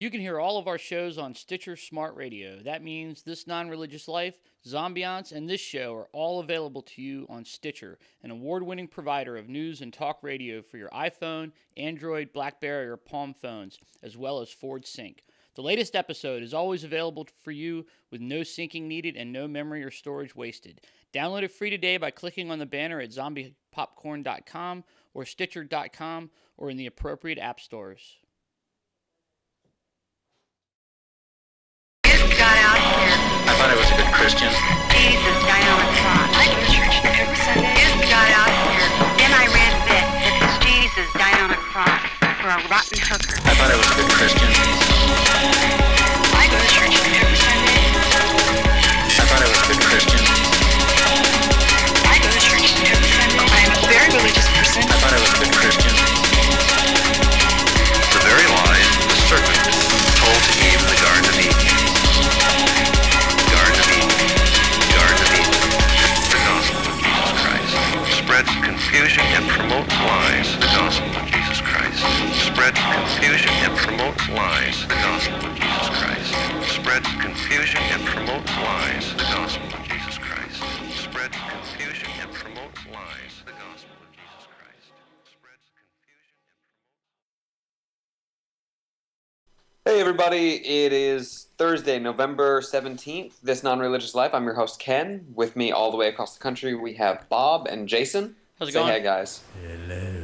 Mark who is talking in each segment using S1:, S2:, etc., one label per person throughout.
S1: You can hear all of our shows on Stitcher Smart Radio. That means This Non-Religious Life, Zombiance, and this show are all available to you on Stitcher, an award-winning provider of news and talk radio for your iPhone, Android, BlackBerry, or Palm phones, as well as Ford Sync. The latest episode is always available for you with no syncing needed and no memory or storage wasted. Download it free today by clicking on the banner at zombiepopcorn.com or Stitcher.com or in the appropriate app stores.
S2: Got out here.
S3: I thought I was a good Christian.
S2: Jesus died on a cross. I go to church every Sunday. Just got out here. Then I read this. It says Jesus died on a cross for a rotten hooker.
S3: I thought I was a good Christian.
S2: I go to church every Sunday.
S3: I thought I was a good Christian.
S2: I go to church every Sunday. I'm a very religious person.
S3: I thought I was a good Christian.
S4: The very lie the serpent told to Eve in the Garden of Eden. Garden of Eden. Garden of Eden. The gospel of Jesus Christ. Spreads confusion and promotes lies. The gospel of Jesus Christ. Spreads confusion and promotes lies. The gospel of Jesus Christ. Spreads confusion and promotes lies. The gospel of Jesus Christ. Spreads confusion and promotes lies. The gospel of Jesus Christ. Spreads confusion and
S5: Hey everybody, it is Thursday, November 17th, This Non-Religious Life. I'm your host, Ken. With me all the way across the country, we have Bob and Jason.
S1: How's it
S5: Say
S1: going?
S5: hey, guys.
S6: Hello.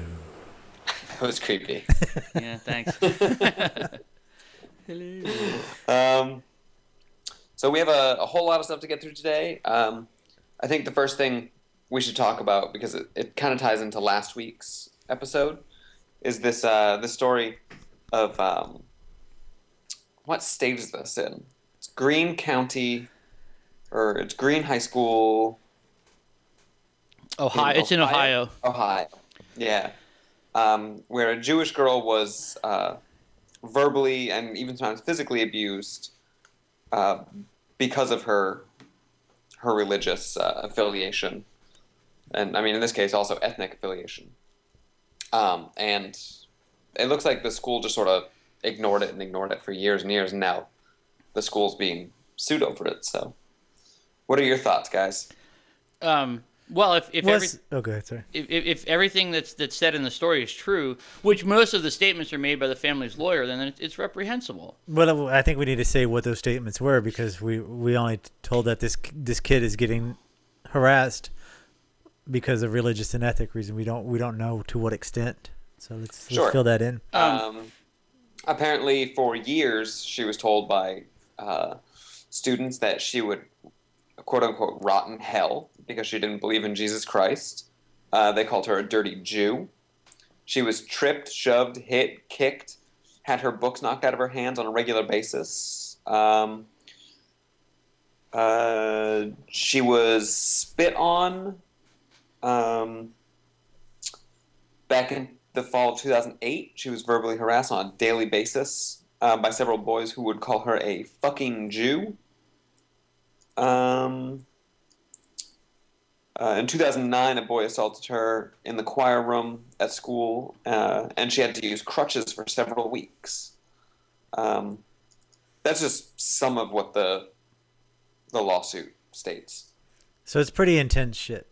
S5: That was creepy.
S1: Yeah, thanks.
S5: So we have a whole lot of stuff to get through today. I think the first thing we should talk about, because it kind of ties into last week's episode, is this story of... what state is this in? It's Greene County, or it's Greene High School.
S1: Ohio. It's in Ohio.
S5: Ohio, yeah. Where a Jewish girl was verbally and even sometimes physically abused because of her religious affiliation. And, I mean, in this case, also ethnic affiliation. And it looks like the school just sort of ignored it for years and years, and now the school's being sued over it. So, what are your thoughts, guys?
S1: Well, if everything that's said in the story is true, which most of the statements are made by the family's lawyer, then it's reprehensible.
S6: Well, I think we need to say what those statements were, because we only told that this kid is getting harassed because of religious and ethnic reason. We don't know to what extent. So let's fill that in.
S5: Apparently, for years, she was told by students that she would, quote-unquote, rot in hell because she didn't believe in Jesus Christ. They called her a dirty Jew. She was tripped, shoved, hit, kicked, had her books knocked out of her hands on a regular basis. She was spit on back in the fall of 2008, she was verbally harassed on a daily basis by several boys who would call her a fucking Jew. In 2009, a boy assaulted her in the choir room at school, and she had to use crutches for several weeks. That's just some of what the lawsuit states.
S6: So it's pretty intense shit.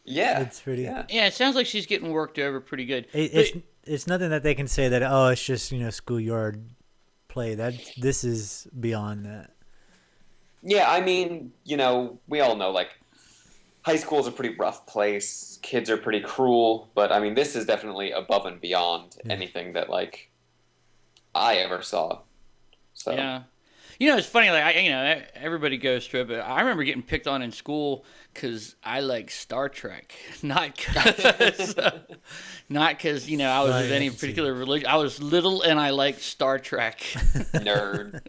S5: Yeah,
S6: it's pretty.
S1: Yeah, it sounds like she's getting worked over pretty good.
S6: It's nothing that they can say that it's just schoolyard play. This is beyond that.
S5: Yeah, I mean, we all know like high school is a pretty rough place. Kids are pretty cruel, but I mean, this is definitely above and beyond anything that like I ever saw. So
S1: yeah. It's funny. Like everybody goes through it, but I remember getting picked on in school because I like Star Trek, not because I was of any particular religion. I was little and I liked Star Trek.
S5: Nerd.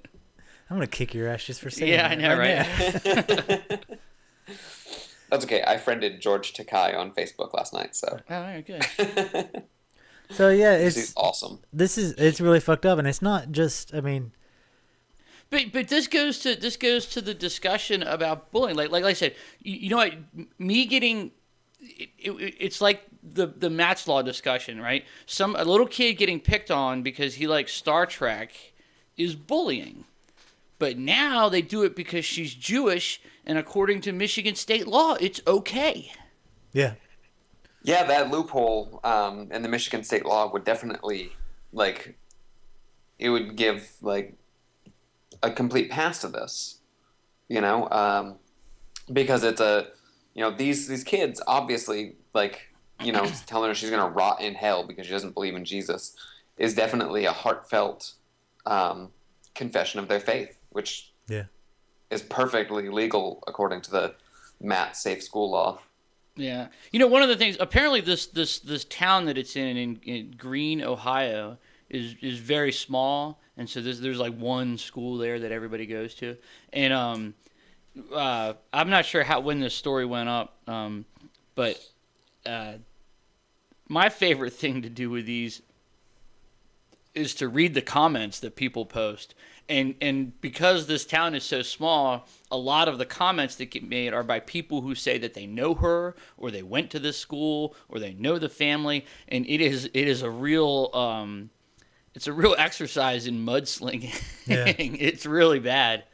S6: I'm gonna kick your ass just for saying.
S1: Yeah, I know, right?
S5: That's okay. I friended George Takei on Facebook last night, so.
S1: Oh, very good.
S6: So yeah, it's
S5: awesome.
S6: It's really fucked up, and it's not just. I mean.
S1: But this goes to the discussion about bullying. Like I said, you know what? Me getting it's like the Matt's Law discussion, right? A little kid getting picked on because he likes Star Trek is bullying. But now they do it because she's Jewish, and according to Michigan state law, it's okay.
S6: Yeah.
S5: Yeah, that loophole in the Michigan state law would definitely, like, it would give, like, a complete pass to this, you know, because it's these kids obviously, like, you know, telling her she's going to rot in hell because she doesn't believe in Jesus is definitely a heartfelt confession of their faith, which is perfectly legal according to the Matt Safe School law.
S1: Yeah. You know, one of the things, apparently this town that it's in Greene, Ohio, is very small, and so there's like one school there that everybody goes to. And I'm not sure when this story went up, but my favorite thing to do with these is to read the comments that people post. And because this town is so small, a lot of the comments that get made are by people who say that they know her, or they went to this school, or they know the family, and it is a real it's a real exercise in mudslinging.
S6: Yeah.
S1: It's really bad.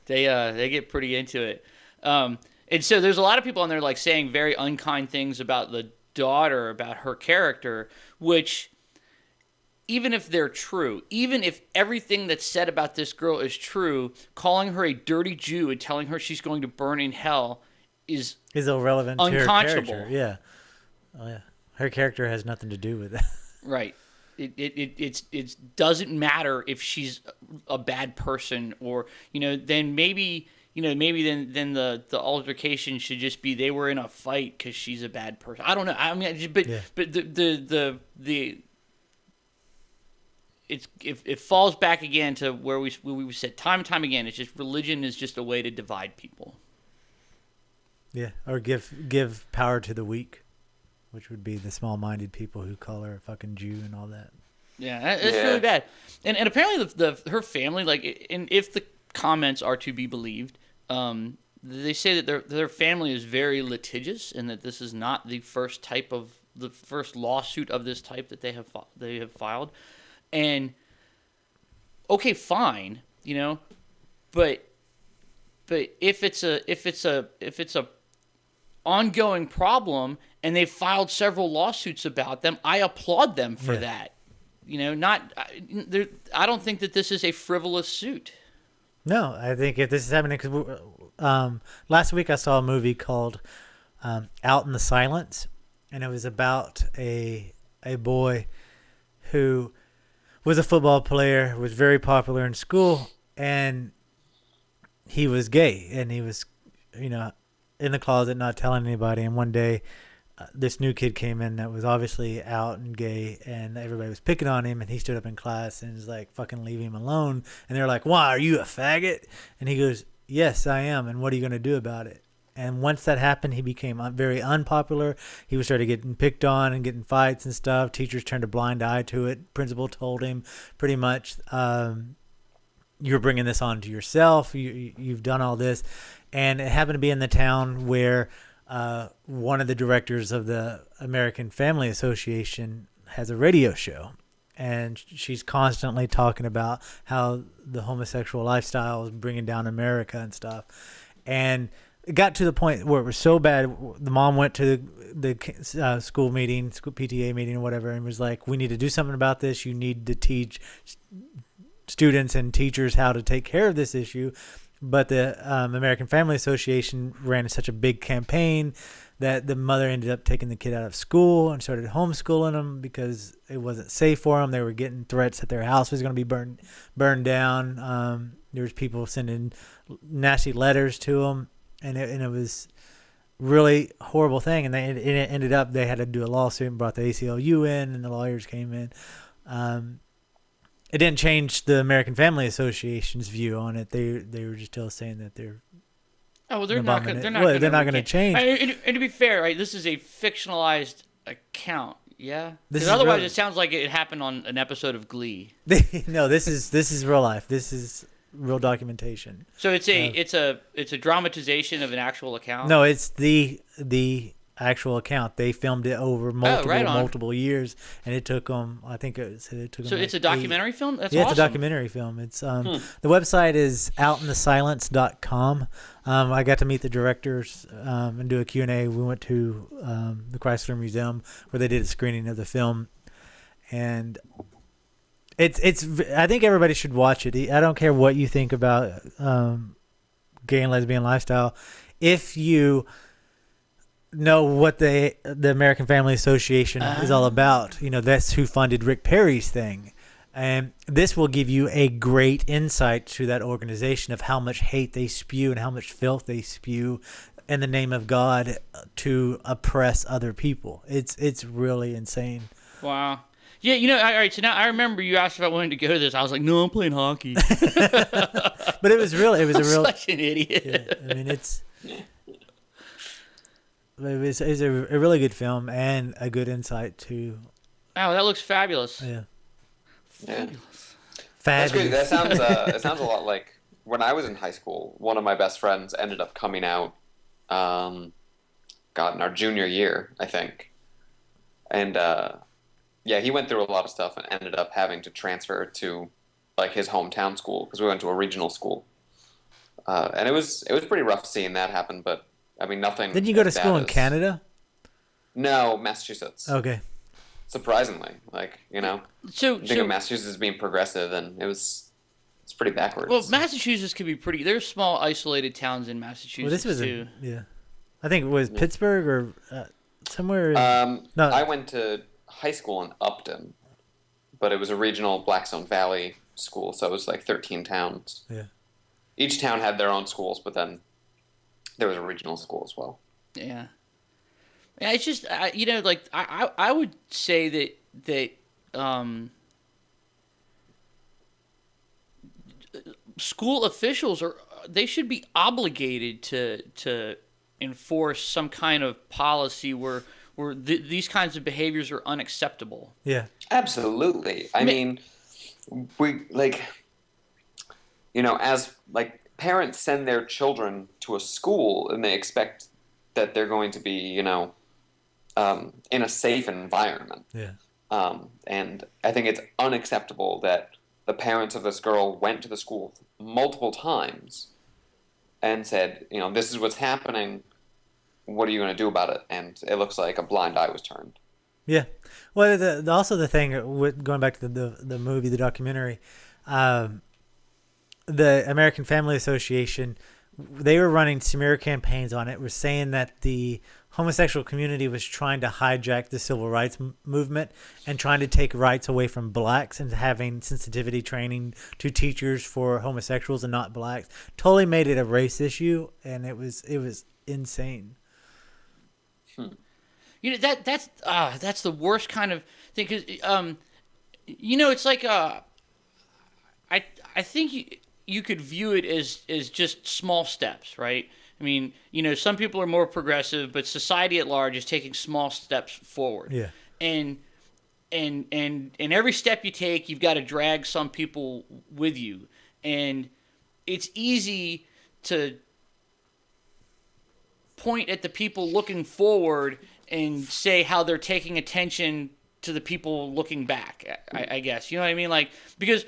S1: They get pretty into it. And so there's a lot of people on there like saying very unkind things about the daughter, about her character, which, even if they're true, even if everything that's said about this girl is true, calling her a dirty Jew and telling her she's going to burn in hell is
S6: irrelevant
S1: unconscionable.
S6: to her character. Yeah. Oh, yeah. Her character has nothing to do with that.
S1: Right. It doesn't matter if she's a bad person, or, you know, then maybe then the altercation should just be they were in a fight because she's a bad person. I don't know. I mean, but the it falls back again to where we said time and time again. It's just religion is just a way to divide people.
S6: Yeah, or give power to the weak, which would be the small-minded people who call her a fucking Jew and all that.
S1: Yeah, it's really bad. And apparently her family, like, and if the comments are to be believed, they say that their family is very litigious, and that this is not the first lawsuit of this type that they have filed. And okay, fine, you know, but if it's a ongoing problem and they've filed several lawsuits about them, I applaud them for that. You know, I don't think that this is a frivolous suit.
S6: No, I think if this is happening, because last week I saw a movie called Out in the Silence, and it was about a boy who was a football player, was very popular in school, and he was gay, and he was, you know, in the closet, not telling anybody. And one day, this new kid came in that was obviously out and gay, and everybody was picking on him, and he stood up in class and was like, fucking leave him alone. And they're like, why, are you a faggot? And he goes, yes, I am, and what are you going to do about it? And once that happened, he became very unpopular. He started getting picked on and getting fights and stuff. Teachers turned a blind eye to it. Principal told him pretty much, you're bringing this on to yourself. You've done all this. And it happened to be in the town where one of the directors of the American Family Association has a radio show. And she's constantly talking about how the homosexual lifestyle is bringing down America and stuff. And it got to the point where it was so bad, the mom went to the school meeting, school PTA meeting or whatever, and was like, we need to do something about this. You need to teach students and teachers how to take care of this issue. But the American Family Association ran such a big campaign that the mother ended up taking the kid out of school and started homeschooling them because it wasn't safe for them. They were getting threats that their house was going to be burned down. There was people sending nasty letters to them. And it was really horrible thing. And it ended up they had to do a lawsuit and brought the ACLU in, and the lawyers came in. It didn't change the American Family Association's view on it. They were just still saying that they're
S1: they're not going to
S6: change.
S1: And to be fair, right, this is a fictionalized account. Yeah, because otherwise it sounds like it happened on an episode of Glee.
S6: No, this is real life. This is real documentation.
S1: So it's a dramatization of an actual account.
S6: No, it's the actual account. They filmed it over
S1: right on.
S6: multiple years, and it took them. I think it took them.
S1: So it's a documentary film. That's
S6: yeah,
S1: awesome.
S6: it's a documentary film. It's the website is outinthesilence.com. I got to meet the directors and do a Q&A. We went to the Chrysler Museum where they did a screening of the film, and it's. I think everybody should watch it. I don't care what you think about gay and lesbian lifestyle. If you know what the American Family Association is all about, that's who funded Rick Perry's thing. And this will give you a great insight to that organization of how much hate they spew and how much filth they spew in the name of God to oppress other people. It's really insane.
S1: Wow. Yeah, all right, so now I remember you asked if I wanted to go to this. I was like, no, I'm playing hockey.
S6: But it was a real...
S1: Such an idiot.
S6: Yeah, I mean, it's a really good film and a good insight to...
S1: Wow, that looks fabulous.
S6: Yeah.
S1: Fabulous.
S5: That's great. That sounds it sounds a lot like when I was in high school. One of my best friends ended up coming out, in our junior year, I think, and yeah, he went through a lot of stuff and ended up having to transfer to like his hometown school because we went to a regional school, and it was pretty rough seeing that happen. But I mean, nothing.
S6: Didn't you go to school in Canada?
S5: No, Massachusetts.
S6: Okay.
S5: Surprisingly,
S1: So
S5: think of Massachusetts as being progressive, and it's pretty backwards.
S1: Well, Massachusetts could be pretty. There's small, isolated towns in Massachusetts
S6: Well, this was
S1: too.
S6: yeah. I think it was Pittsburgh or somewhere.
S5: No, I went to high school in Upton, but it was a regional Blackstone Valley school, so it was like 13 towns.
S6: Yeah.
S5: Each town had their own schools, but then there was a regional school as well.
S1: Yeah. Yeah, it's just I would say that school officials they should be obligated to enforce some kind of policy where these kinds of behaviors are unacceptable.
S6: Yeah.
S5: Absolutely. I mean, we as parents send their children to a school and they expect that they're going to be, in a safe environment.
S6: Yeah.
S5: And I think it's unacceptable that the parents of this girl went to the school multiple times and said, this is what's happening. What are you going to do about it? And it looks like a blind eye was turned.
S6: Yeah. Well, also the thing with going back to the movie, the documentary, the American Family Association, they were running smear campaigns on it. Were saying that the homosexual community was trying to hijack the civil rights movement and trying to take rights away from blacks and having sensitivity training to teachers for homosexuals and not blacks. Totally made it a race issue, and it was insane.
S1: That's the worst kind of thing because it's like I think you could view it as just small steps, right? I mean, some people are more progressive, but society at large is taking small steps forward.
S6: Yeah.
S1: And every step you take, you've got to drag some people with you. And it's easy to point at the people looking forward and say how they're taking attention to the people looking back, I guess. You know what I mean? Because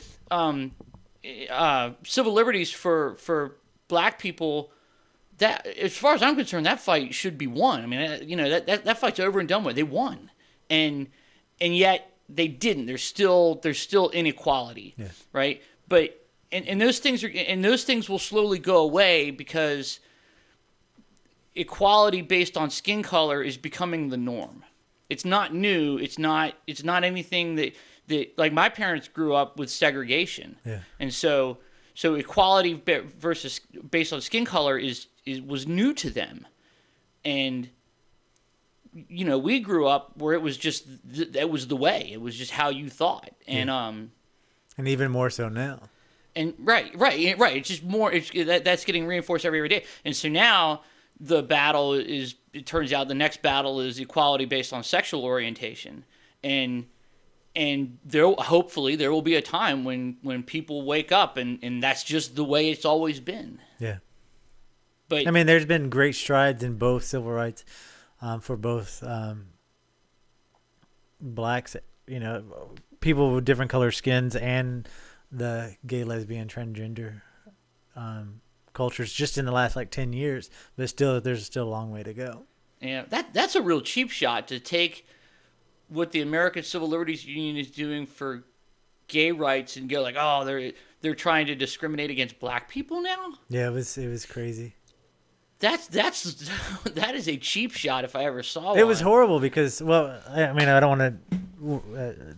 S1: civil liberties for black people, that, as far as I'm concerned, that fight should be won. I mean, that fight's over and done with. They won, and yet they didn't. There's still inequality,
S6: yeah.
S1: Right? But and those things will slowly go away because equality based on skin color is becoming the norm. It's not new. It's not anything that like my parents grew up with segregation,
S6: yeah.
S1: And so equality versus based on skin color was new to them, and we grew up where it was just that was the way. It was just how you thought, and
S6: and even more so now.
S1: And right. It's just more. That's getting reinforced every day, and so now the battle is. It turns out the next battle is equality based on sexual orientation, and hopefully there will be a time when people wake up and that's just the way it's always been.
S6: Yeah.
S1: But
S6: I mean, there's been great strides in both civil rights for both blacks, people with different color skins, and the gay, lesbian, transgender cultures just in the last 10 years. But there's still a long way to go.
S1: Yeah, that's a real cheap shot to take what the American Civil Liberties Union is doing for gay rights and go they're trying to discriminate against black people now.
S6: Yeah, it was crazy.
S1: That is a cheap shot if I ever saw one.
S6: It was horrible because, I don't want to.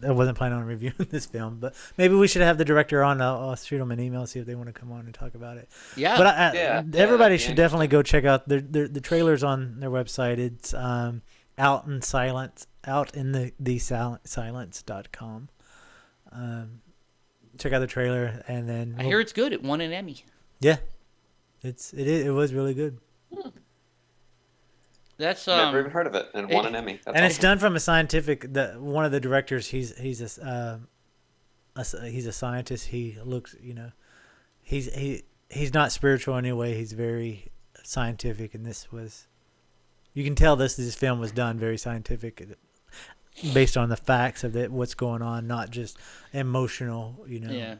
S6: I wasn't planning on reviewing this film, but maybe we should have the director on. I'll shoot them an email, see if they want to come on and talk about it.
S1: Yeah,
S6: but everybody should definitely go check out the trailers on their website. It's out in the silence.com. Check out the trailer, and then
S1: I hear it's good. It won an Emmy.
S6: Yeah, it was really good.
S1: That's
S5: never even heard of it, and won an Emmy. That's
S6: it's done from a scientific. One of the directors, he's a scientist. He looks, he's not spiritual anyway. He's very scientific, and you can tell this film was done very scientific, based on the facts of what's going on, not just emotional.
S1: Yeah.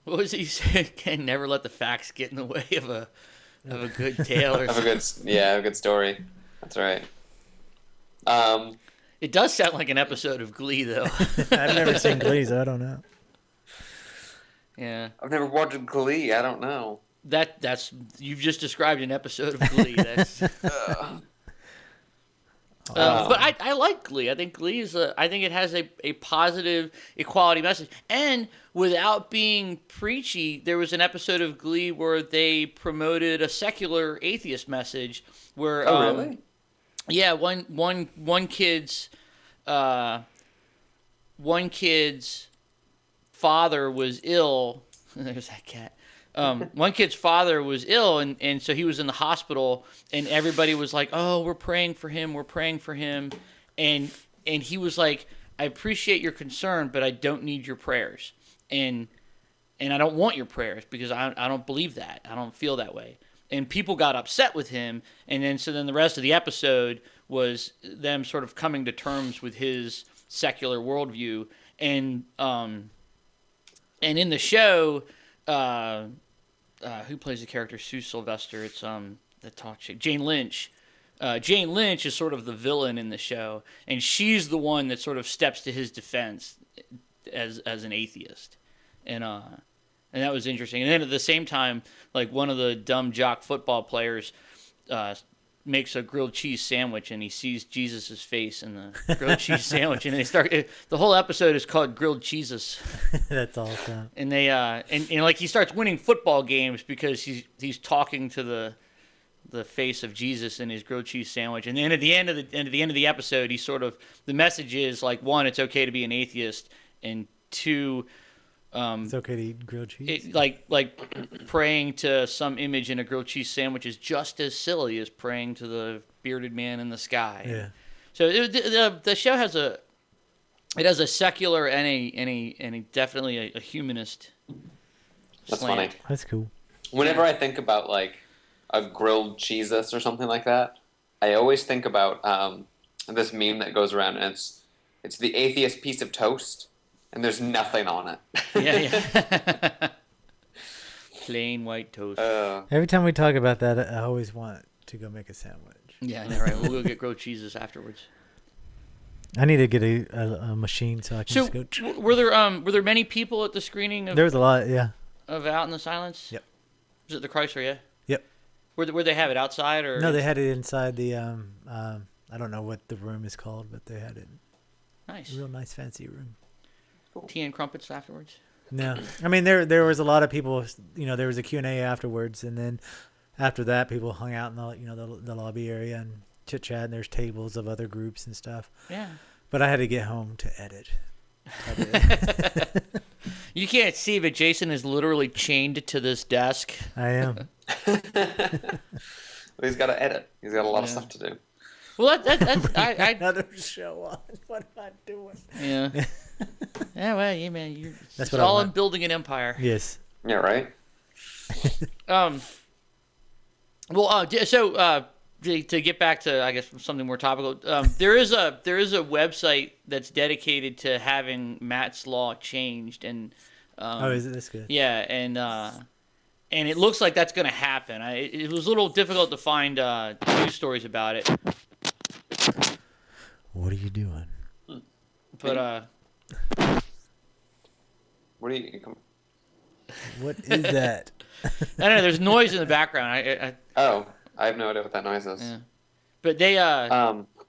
S1: What was it you said? Can never let the facts get in the way of a good tale or something.
S5: a good story. That's right.
S1: It does sound like an episode of Glee, though.
S6: I've never seen Glee, so I don't know.
S1: Yeah.
S5: I've never watched Glee. I don't know.
S1: That's you've just described an episode of Glee. That's. But I like Glee. I think Glee I think it has a positive equality message. And without being preachy, there was an episode of Glee where they promoted a secular atheist message. Where
S5: really?
S1: Yeah, one kid's father was ill. There's that cat. One kid's father was ill, and so he was in the hospital, and everybody was like, "Oh, we're praying for him. We're praying for him," and he was like, "I appreciate your concern, but I don't need your prayers, and I don't want your prayers because I don't believe that. I don't feel that way." And people got upset with him, and then the rest of the episode was them sort of coming to terms with his secular worldview, and in the show. Who plays the character Sue Sylvester? It's the talk chick, Jane Lynch. Jane Lynch is sort of the villain in the show, and she's the one that sort of steps to his defense as an atheist, and that was interesting. And then at the same time, one of the dumb jock football players makes a grilled cheese sandwich, and he sees Jesus's face in the grilled cheese sandwich, and they start. The whole episode is called Grilled Cheesus.
S6: That's awesome.
S1: And they and he starts winning football games because he's talking to the face of Jesus in his grilled cheese sandwich. And then at the end of the episode, he sort of the message is one, it's okay to be an atheist, and two.
S6: It's okay to eat grilled cheese.
S1: Like praying to some image in a grilled cheese sandwich is just as silly as praying to the bearded man in the sky.
S6: Yeah.
S1: So the show has a secular and a definitely a humanist.
S5: That's
S1: slant.
S5: funny.
S6: That's cool.
S5: Whenever I think about a grilled cheesus or something like that, I always think about this meme that goes around, and it's the atheist piece of toast. And there's nothing on it.
S1: Yeah. Plain white toast.
S6: Every time we talk about that, I always want to go make a sandwich.
S1: Yeah, I know, right? We'll go get grilled cheeses afterwards.
S6: I need to get a machine so I can just go.
S1: Were there many people at the screening of?
S6: There was a lot, yeah.
S1: Of Out in the Silence.
S6: Yep.
S1: Was it the Chrysler? Yeah.
S6: Yep.
S1: Where they have it outside or?
S6: No, they had it inside the I don't know what the room is called, but they had it.
S1: Nice.
S6: Real nice, fancy room.
S1: Tea and crumpets afterwards.
S6: No, I mean there was a lot of people. There was a Q&A afterwards, and then after that, people hung out in the lobby area and chit chat. And there's tables of other groups and stuff.
S1: Yeah.
S6: But I had to get home to edit.
S1: You can't see, but Jason is literally chained to this desk.
S6: I am.
S5: He's got to edit. He's got a lot of stuff to do.
S1: Well, that's
S6: another show on. What am I doing?
S1: Yeah. Yeah, well, yeah, man.
S6: That's
S1: it's
S6: what
S1: all in building an empire.
S6: Yes.
S5: Yeah, right.
S1: to get back to, I guess, something more topical, there is a website that's dedicated to having Matt's Law changed, and
S6: is it this good?
S1: yeah, and it looks like that's going to happen. It was a little difficult to find news stories about it,
S6: What are you doing?
S1: but
S5: What do you?
S6: What is that?
S1: I don't know. There's noise in the background.
S5: Oh, I have no idea what that noise is.
S1: Yeah. But they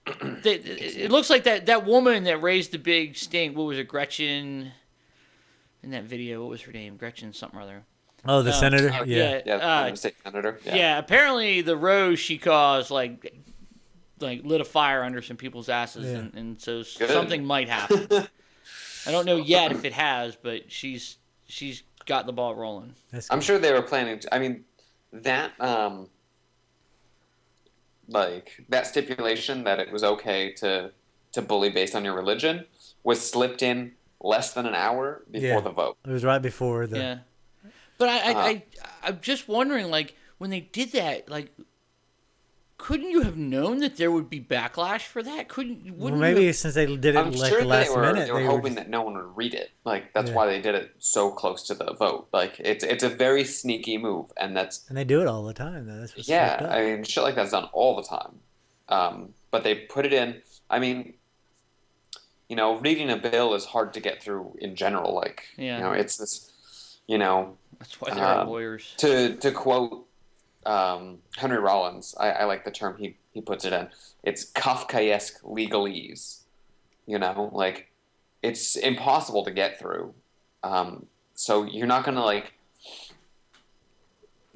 S1: it looks like that woman that raised the big stink. What was it, Gretchen? In that video, what was her name? Gretchen something or other.
S6: Oh, the senator?
S1: Yeah.
S5: Yeah, state senator.
S1: Yeah. Apparently the rose she caused like lit a fire under some people's asses, and so something might happen. I don't know yet if it has, but she's got the ball rolling.
S5: I'm sure they were planning to. I mean, that that stipulation that it was okay to bully based on your religion was slipped in less than an hour before the vote.
S6: It was right before the.
S1: Yeah, but I'm just wondering, like, when they did that, like, couldn't you have known that there would be backlash for that?
S6: Well, maybe since they did it
S5: I'm
S6: like
S5: sure
S6: the last minute,
S5: they were hoping that no one would read it. Like that's why they did it so close to the vote. Like it's a very sneaky move, and
S6: they do it all the time. Though. That's what's
S5: yeah.
S6: fucked up.
S5: I mean, shit like that's done all the time. But they put it in. I mean, you know, reading a bill is hard to get through in general. Like you know, it's this. You know,
S1: that's why there are lawyers.
S5: To quote Henry Rollins, I like the term he puts it in. It's Kafkaesque legalese. You know, like it's impossible to get through. So you're not gonna like.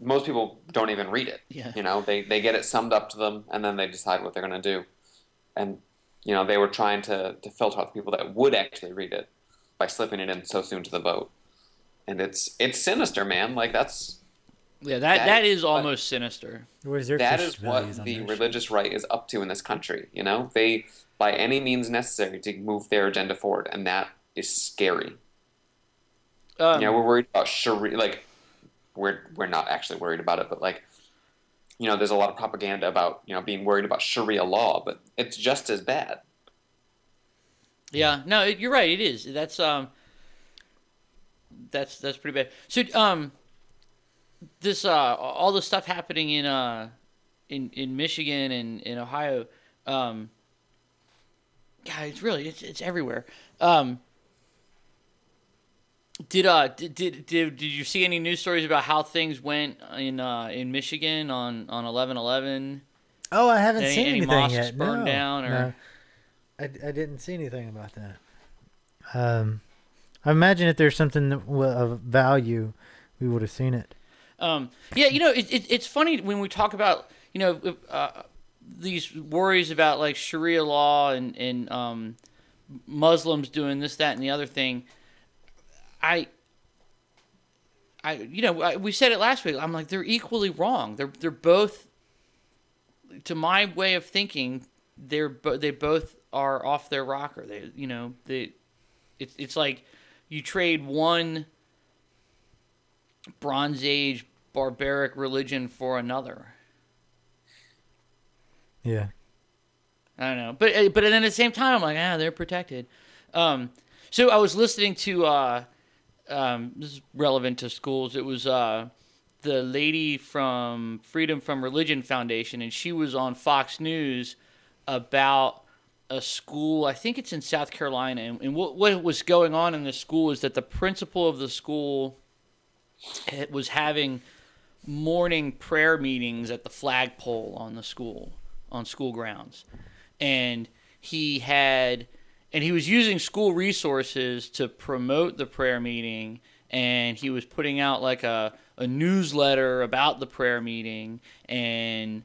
S5: Most people don't even read it.
S1: Yeah.
S5: You know, they get it summed up to them, and then they decide what they're gonna do. And you know, they were trying to filter out the people that would actually read it by slipping it in so soon to the vote. And it's sinister, man. Like that's.
S1: Yeah, that is almost sinister.
S5: That is what the religious right is up to in this country. You know, they by any means necessary to move their agenda forward, and that is scary. You know, we're worried about Sharia. Like, we're not actually worried about it, but like, you know, there's a lot of propaganda about being worried about Sharia law, but it's just as bad.
S1: Yeah, no, you're right. It is. That's pretty bad. So this all the stuff happening in Michigan and in Ohio, God, it's everywhere. Did you see any news stories about how things went in Michigan on 11/11?
S6: Oh, I haven't seen
S1: any
S6: anything
S1: mosques
S6: yet.
S1: burned down, or
S6: no. I didn't see anything about that. I imagine if there's something of value, we would have seen it.
S1: Yeah, it's funny when we talk about these worries about like Sharia law and Muslims doing this, that, and the other thing. We said it last week. I'm like, they're equally wrong. They're both, to my way of thinking, they both are off their rocker. It's like you trade one Bronze Age barbaric religion for another.
S6: Yeah.
S1: I don't know, but then at the same time, I'm like, they're protected. So I was listening to this is relevant to schools. It was the lady from Freedom from Religion Foundation, and she was on Fox News about a school. I think it's in South Carolina, and what was going on in the school is that the principal of the school was having morning prayer meetings at the flagpole on school grounds, and he was using school resources to promote the prayer meeting, and he was putting out like a newsletter about the prayer meeting and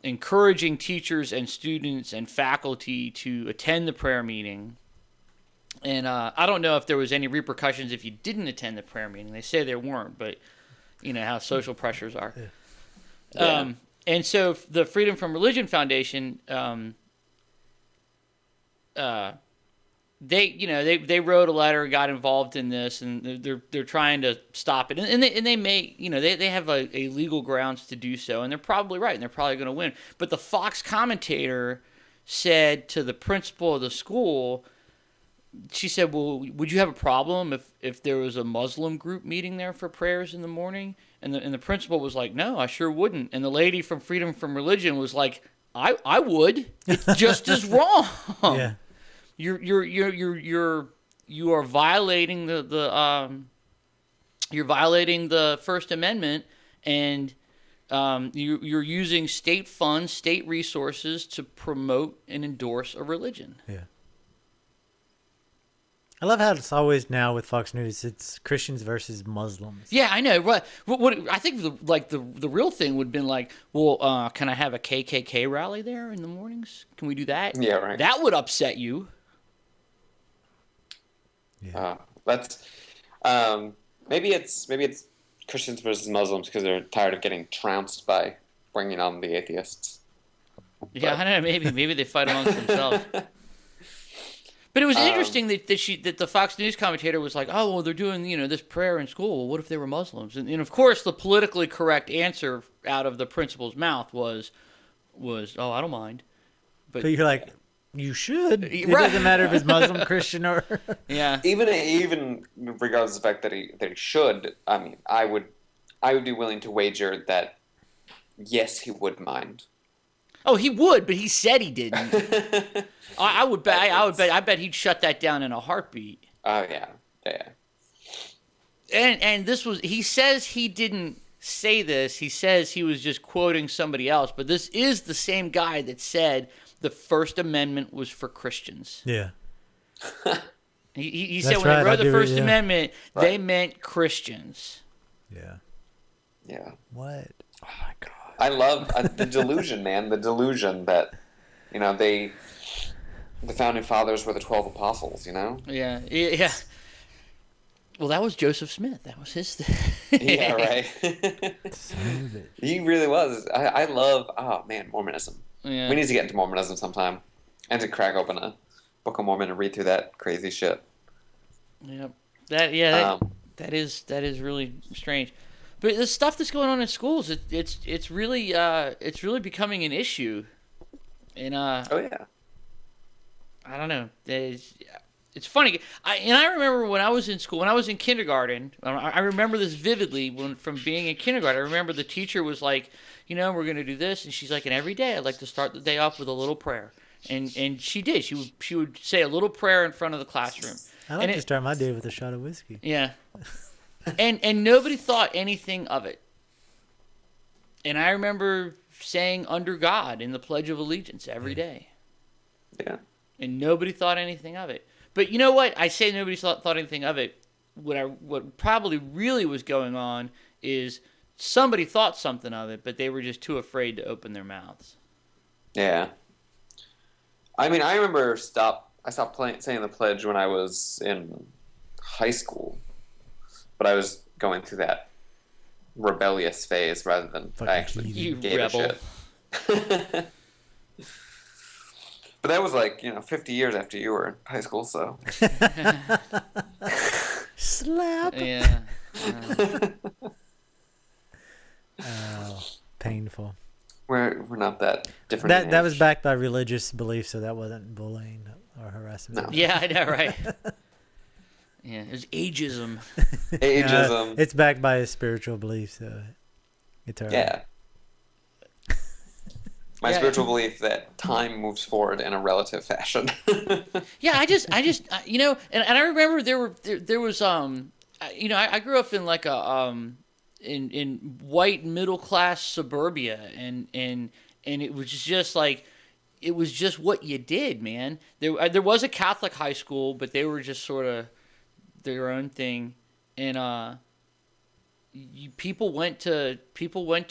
S1: encouraging teachers and students and faculty to attend the prayer meeting. And I don't know if there was any repercussions if you didn't attend the prayer meeting. They say there weren't, but you know how social pressures are. Yeah. And so the Freedom from Religion Foundation they wrote a letter, got involved in this, and they're trying to stop it, and they may, they have a legal grounds to do so, and they're probably right, and they're probably going to win. But the Fox commentator said to the principal of the school, she said, "Well, would you have a problem if there was a Muslim group meeting there for prayers in the morning?" And the principal was like, "No, I sure wouldn't." And the lady from Freedom from Religion was like, "I would. It's just as wrong."
S6: Yeah.
S1: You are violating you're violating the First Amendment, and you're using state funds, state resources to promote and endorse a religion.
S6: Yeah. I love how it's always now with Fox News, it's Christians versus Muslims.
S1: Yeah, I know. Right. What I think the real thing would have been like, well, can I have a KKK rally there in the mornings? Can we do that?
S5: Yeah, right.
S1: That would upset you.
S6: Yeah.
S5: That's maybe it's Christians versus Muslims because they're tired of getting trounced by bringing on the atheists.
S1: Yeah, I don't know. Maybe they fight amongst themselves. But it was interesting that the Fox News commentator was like, "Oh, well, they're doing this prayer in school. Well, what if they were Muslims?" And of course, the politically correct answer out of the principal's mouth was, "Oh, I don't mind."
S6: But you're like, you should. It
S1: Right.
S6: doesn't matter if it's Muslim, Christian, or
S1: Yeah.
S5: Even regardless of the fact that he should, I mean, I would be willing to wager that yes, he would mind.
S1: Oh, he would, but he said he didn't. I would bet. I bet he'd shut that down in a heartbeat.
S5: Oh yeah.
S1: And this was. He says he didn't say this. He says he was just quoting somebody else. But this is the same guy that said the First Amendment was for Christians.
S6: yeah.
S1: He
S6: That's
S1: said when
S6: right,
S1: they
S6: I
S1: wrote the
S6: do,
S1: First
S6: yeah.
S1: Amendment, they
S5: Right.
S1: meant Christians.
S6: Yeah.
S5: Yeah.
S6: What? Oh my God.
S5: I love the delusion, man. The delusion that the founding fathers were the 12 apostles.
S1: Yeah. Well, that was Joseph Smith. That was his thing.
S5: Yeah, right.
S6: Save it.
S5: He really was. I love. Oh man, Mormonism.
S1: Yeah.
S5: We need to get into Mormonism sometime, and to crack open a Book of Mormon and read through that crazy shit.
S1: Yep. That is really strange. But the stuff that's going on in schools, it's really becoming an issue. And
S5: Oh yeah.
S1: I don't know. It's funny. I remember when I was in school, when I was in kindergarten, I remember this vividly from being in kindergarten. I remember the teacher was like, we're going to do this. And she's like, and every day I'd like to start the day off with a little prayer. And she did. She would say a little prayer in front of the classroom.
S6: I like to start my day with a shot of whiskey.
S1: Yeah. And nobody thought anything of it. And I remember saying under God in the Pledge of Allegiance every day.
S5: Yeah.
S1: And nobody thought anything of it. But you know what? I say nobody thought anything of it. What probably really was going on is somebody thought something of it, but they were just too afraid to open their mouths.
S5: Yeah. I mean, I remember I stopped saying the pledge when I was in high school, but I was going through that rebellious phase rather than
S6: Fucking
S5: I actually
S1: You
S5: gave
S1: rebel.
S5: a shit. But that was 50 years after you were in high school, so.
S6: Slap.
S1: Yeah.
S6: Oh, painful.
S5: We're not that different. in
S6: That was
S5: age.
S6: backed by religious belief, so that wasn't bullying or harassment.
S5: No.
S1: Yeah, I know, right? Yeah, it was ageism.
S5: Ageism.
S6: It's backed by a spiritual belief, so it's alright.
S5: Yeah. My
S1: Yeah.
S5: spiritual belief that time moves forward in a relative fashion.
S1: Yeah, I just, and I remember there was I grew up in like a in white middle class suburbia, and it was just like it was just what you did, man. There was a Catholic high school, but they were just sort of their own thing, and people went to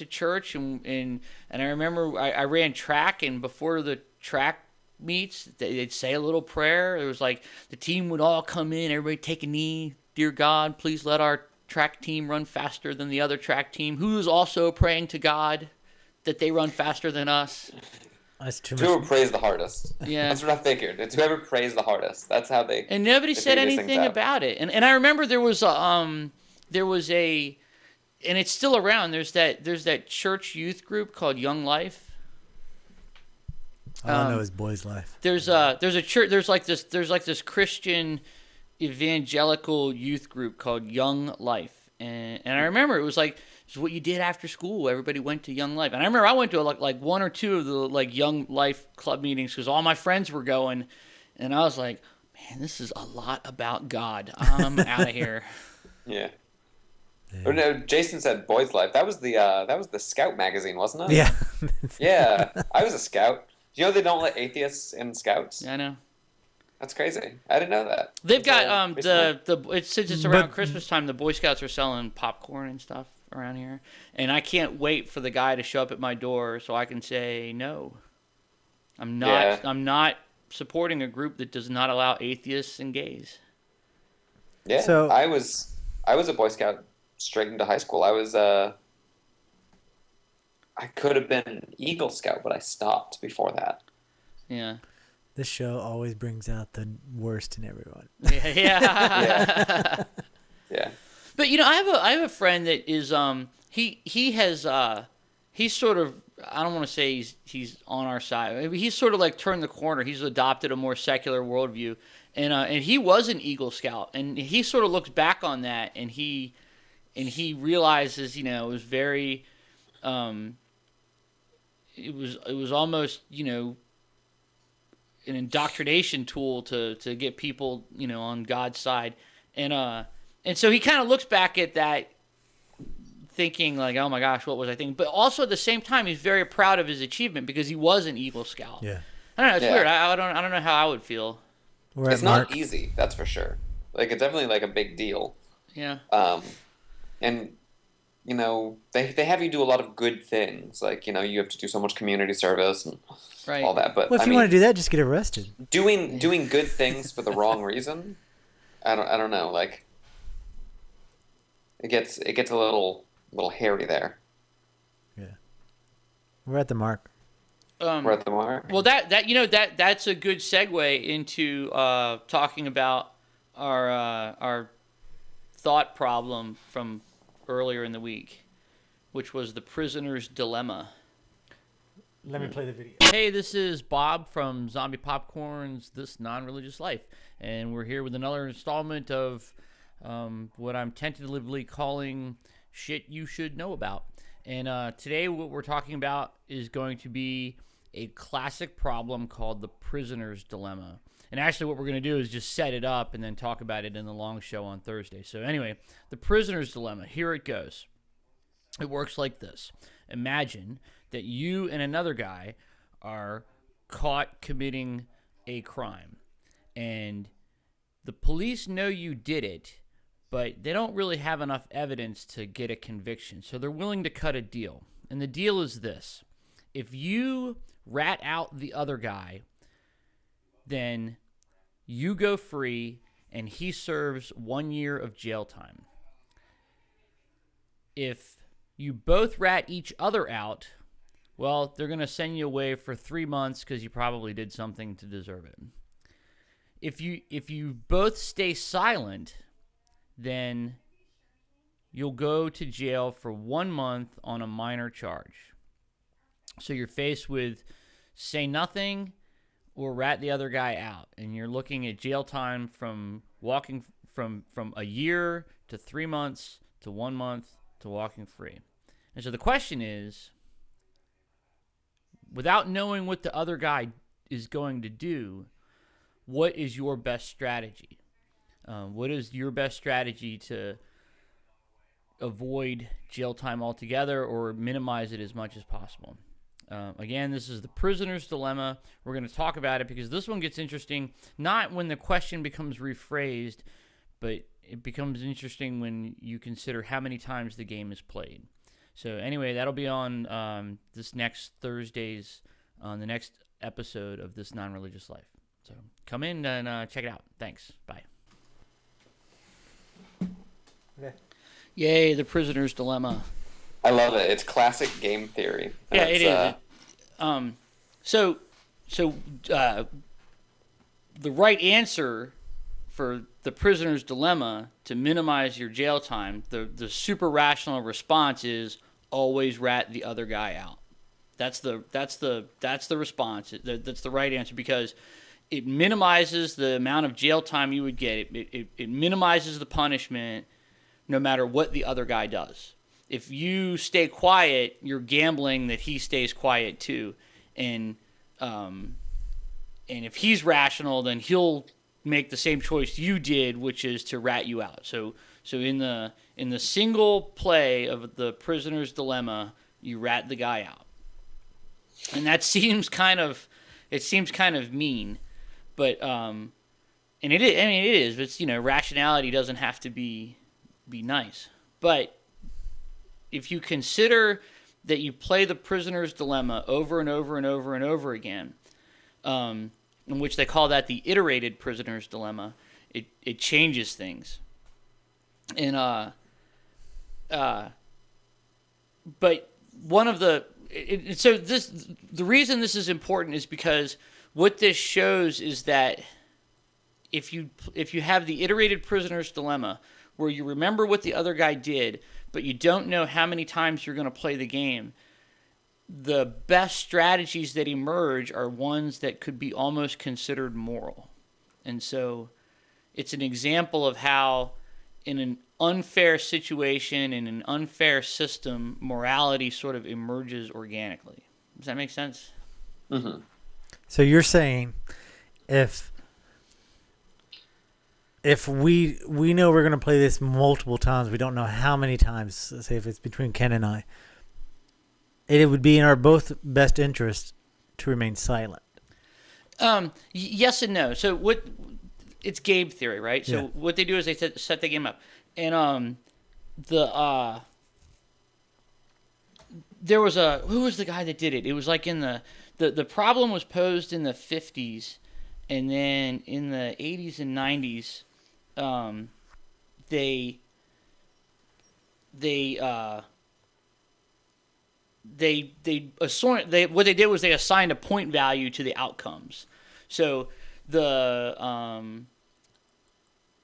S1: church, and I remember I ran track, and before the track meets, they'd say a little prayer. It was like the team would all come in, everybody take a knee. Dear God, please let our track team run faster than the other track team, who is also praying to God that they run faster than us.
S6: That's too
S5: It's whoever
S6: much.
S5: prays the hardest.
S1: Yeah.
S5: That's what I figured. It's whoever prays the hardest. That's how they.
S1: And nobody
S5: they
S1: said
S5: figure these things
S1: anything
S5: out.
S1: about it. And I remember there was a, and it's still around. There's that church youth group called Young Life.
S6: All I know is Boys Life.
S1: There's a church. There's like this Christian evangelical youth group called Young Life, and I remember it was like it's what you did after school. Everybody went to Young Life, and I remember I went to like one or two of the like Young Life club meetings because all my friends were going, and I was like, man, this is a lot about God. I'm out of here.
S5: Yeah. Or no, Jason said Boys Life. That was the Scout magazine, wasn't it?
S6: Yeah.
S5: Yeah. I was a Scout. Do you know they don't let atheists in Scouts?
S1: I know.
S5: That's crazy. I didn't know that.
S1: They've
S5: Until
S1: got
S5: recently.
S1: since it's around
S6: But-
S1: Christmas time, the Boy Scouts are selling popcorn and stuff around here, and I can't wait for the guy to show up at my door so I can say no. I'm not.
S5: Yeah.
S1: I'm not supporting a group that does not allow atheists and gays.
S5: Yeah.
S6: So-
S5: I was a Boy Scout straight into high school. I could have been Eagle Scout, but I stopped before that.
S1: Yeah.
S6: This show always brings out the worst in everyone.
S1: Yeah.
S5: Yeah. Yeah.
S1: But I have a friend that is he has he's sort of, I don't want to say he's on our side. Maybe he's sort of like turned the corner. He's adopted a more secular worldview, and he was an Eagle Scout, and he sort of looks back on that, and he realizes it was very it was almost an indoctrination tool to get people on God's side, and so he kind of looks back at that thinking like, oh my gosh, what was I thinking? But also at the same time, he's very proud of his achievement because he was an Eagle Scout.
S6: Yeah.
S1: I don't know, it's
S5: Yeah.
S1: weird. I don't know how I would feel.
S6: We're
S5: It's
S6: at
S5: not
S6: Mark.
S5: easy, that's for sure. Like, it's definitely like a big deal.
S1: Yeah.
S5: And they have you do a lot of good things. Like, you have to do so much community service and
S1: Right.
S5: all that. But
S6: Well, if you want to do that, just get arrested.
S5: doing good things for the wrong reason, I don't know. Like, it gets a little hairy there.
S6: Yeah. We're at the mark.
S5: We're at the mark.
S1: Well, that's a good segue into talking about our thought problem from earlier in the week, which was the prisoner's dilemma.
S6: Let me play the video.
S1: Hey, this is Bob from Zombie Popcorn's This Non-Religious Life, and we're here with another installment of what I'm tentatively calling Shit You Should Know About. And today what we're talking about is going to be a classic problem called the prisoner's dilemma. And actually what we're going to do is just set it up and then talk about it in the long show on Thursday. So anyway, the prisoner's dilemma, here it goes. It works like this. Imagine that you and another guy are caught committing a crime, and the police know you did it, but they don't really have enough evidence to get a conviction, so they're willing to cut a deal. And the deal is this: if you rat out the other guy, then you go free and he serves 1 year of jail time. If you both rat each other out, well, they're going to send you away for 3 months because you probably did something to deserve it. If you both stay silent, then you'll go to jail for 1 month on a minor charge. So you're faced with say nothing or rat the other guy out, and you're looking at jail time from walking from a year to 3 months to 1 month to walking free. And so the question is, without knowing what the other guy is going to do, what is your best strategy? What is your best strategy to avoid jail time altogether or minimize it as much as possible? Again, this is the prisoner's dilemma. We're going to talk about it because this one gets interesting, not when the question becomes rephrased, but it becomes interesting when you consider how many times the game is played. So anyway, that'll be on this next Thursday's, on the next episode of This Non-Religious Life. So come in and check it out. Thanks. Bye.
S6: Okay.
S1: Yay, the prisoner's dilemma.
S5: I love it. It's classic game theory.
S1: Yeah,
S5: And
S1: it
S5: it's,
S1: is. So the right answer for the prisoner's dilemma to minimize your jail time, the super rational response is always rat the other guy out. That's the response. That's the right answer, because it minimizes the amount of jail time you would get. It minimizes the punishment no matter what the other guy does. If you stay quiet, you're gambling that he stays quiet too. And if he's rational, then he'll make the same choice you did, which is to rat you out. So in the single play of the prisoner's dilemma, you rat the guy out. And that seems kind of mean. But and it is. I mean, it is. But rationality doesn't have to be nice. But if you consider that you play the prisoner's dilemma over and over and over and over again, in which they call that the iterated prisoner's dilemma, it changes things. And but one of the the reason this is important is because what this shows is that if you have the iterated prisoner's dilemma, where you remember what the other guy did, but you don't know how many times you're going to play the game, the best strategies that emerge are ones that could be almost considered moral. And so it's an example of how in an unfair situation, in an unfair system, morality sort of emerges organically. Does that make sense?
S5: Mm-hmm.
S6: So you're saying if we know we're going to play this multiple times, we don't know how many times, let's say if it's between Ken and I, it would be in our both best interest to remain silent.
S1: Yes and no. So it's game theory, right? So what they do is they set the game up. And there was who was the guy that did it? It was like in the problem was posed in the 50s, and then in the 80s and 90s, what they did was they assigned a point value to the outcomes. So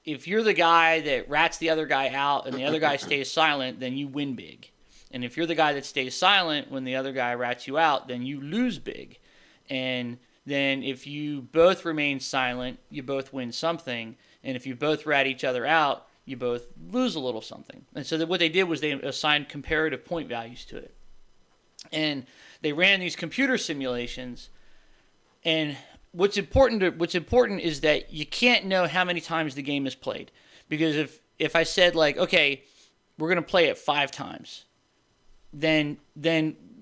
S1: if you're the guy that rats the other guy out and the other guy stays silent, then you win big. And if you're the guy that stays silent when the other guy rats you out, then you lose big. And then if you both remain silent, you both win something. And if you both rat each other out, you both lose a little something. And so what they did was they assigned comparative point values to it. And they ran these computer simulations. And what's important is that you can't know how many times the game is played. Because if I said, like, okay, we're going to play it 5 times, then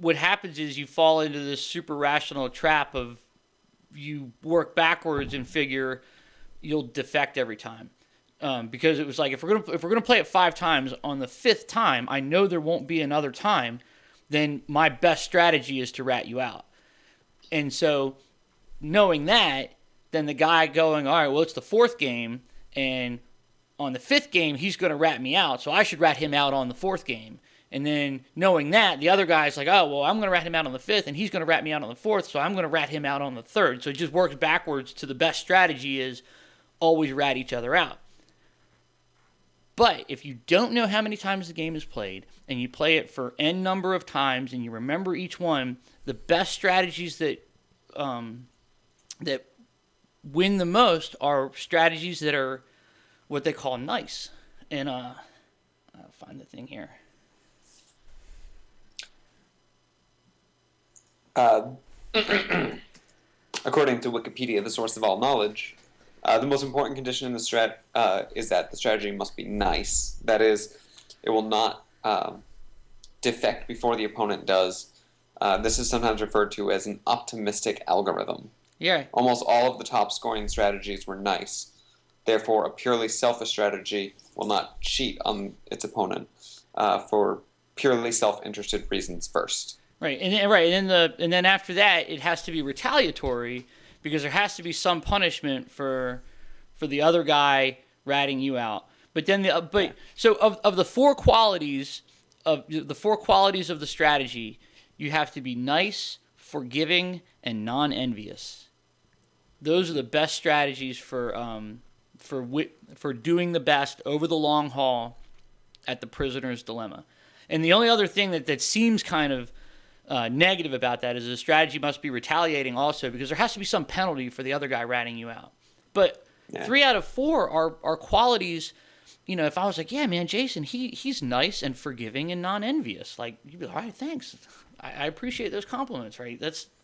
S1: what happens is you fall into this super rational trap of you work backwards and figure you'll defect every time. Because it was like, if we're gonna play it 5 times, on the 5th time I know there won't be another time, then my best strategy is to rat you out. And so knowing that, then the guy going, all right, well, it's the 4th game, and on the 5th game he's going to rat me out, so I should rat him out on the 4th game. And then knowing that, the other guy's like, oh, well, I'm going to rat him out on the 5th, and he's going to rat me out on the 4th, so I'm going to rat him out on the 3rd. So it just works backwards to the best strategy is always rat each other out. But if you don't know how many times the game is played, and you play it for N number of times, and you remember each one, the best strategies that win the most are strategies that are what they call nice. And I'll find the thing here.
S5: According to Wikipedia, the source of all knowledge, the most important condition in the is that the strategy must be nice. That is, it will not defect before the opponent does. This is sometimes referred to as an optimistic algorithm.
S1: Yeah.
S5: Almost all of the top-scoring strategies were nice. Therefore, a purely selfish strategy will not cheat on its opponent for purely self-interested reasons first.
S1: Right, and then after that, it has to be retaliatory because there has to be some punishment for the other guy ratting you out. But then so of the 4 qualities of the strategy, you have to be nice, forgiving, and non-envious. Those are the best strategies for doing the best over the long haul at the prisoner's dilemma. And the only other thing that seems kind of negative about that is the strategy must be retaliating also, because there has to be some penalty for the other guy ratting you out. But 3 out of 4 are qualities. You know, if I was like, yeah, man, Jason, he's nice and forgiving and non-envious, like, you'd be like, all right, thanks. I appreciate those compliments, right?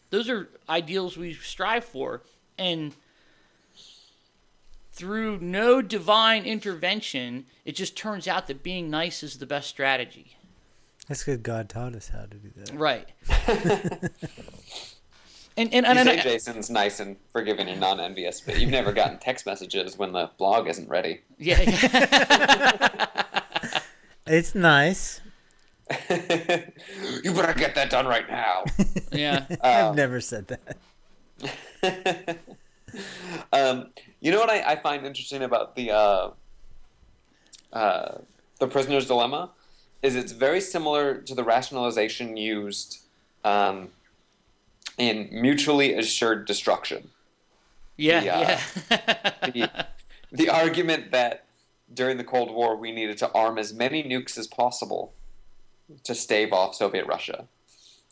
S1: Those are ideals we strive for. And through no divine intervention, it just turns out that being nice is the best strategy.
S6: That's because God taught us how to do that.
S1: Right.
S5: You say Jason's nice and forgiving and non-envious, but you've never gotten text messages when the blog isn't ready.
S1: Yeah.
S6: It's nice.
S5: You better get that done right now.
S1: Yeah.
S6: I've never said that.
S5: You know what I find interesting about the prisoner's dilemma is it's very similar to the rationalization used in mutually assured destruction.
S1: Yeah.
S5: The argument that during the Cold War we needed to arm as many nukes as possible to stave off Soviet Russia.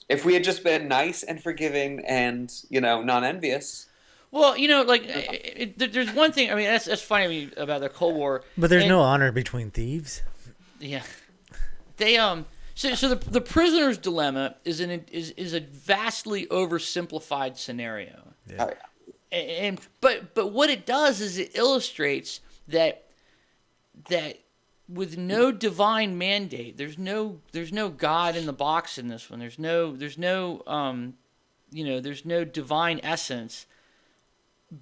S5: If we had just been nice and forgiving and, non-envious.
S1: Well, there's one thing. I mean, that's funny about the Cold War.
S6: But there's no honor between thieves.
S1: Yeah. They So the prisoner's dilemma is a vastly oversimplified scenario.
S6: Yeah.
S1: But what it does is it illustrates that with no divine mandate, there's no God in the box in this one. There's no divine essence.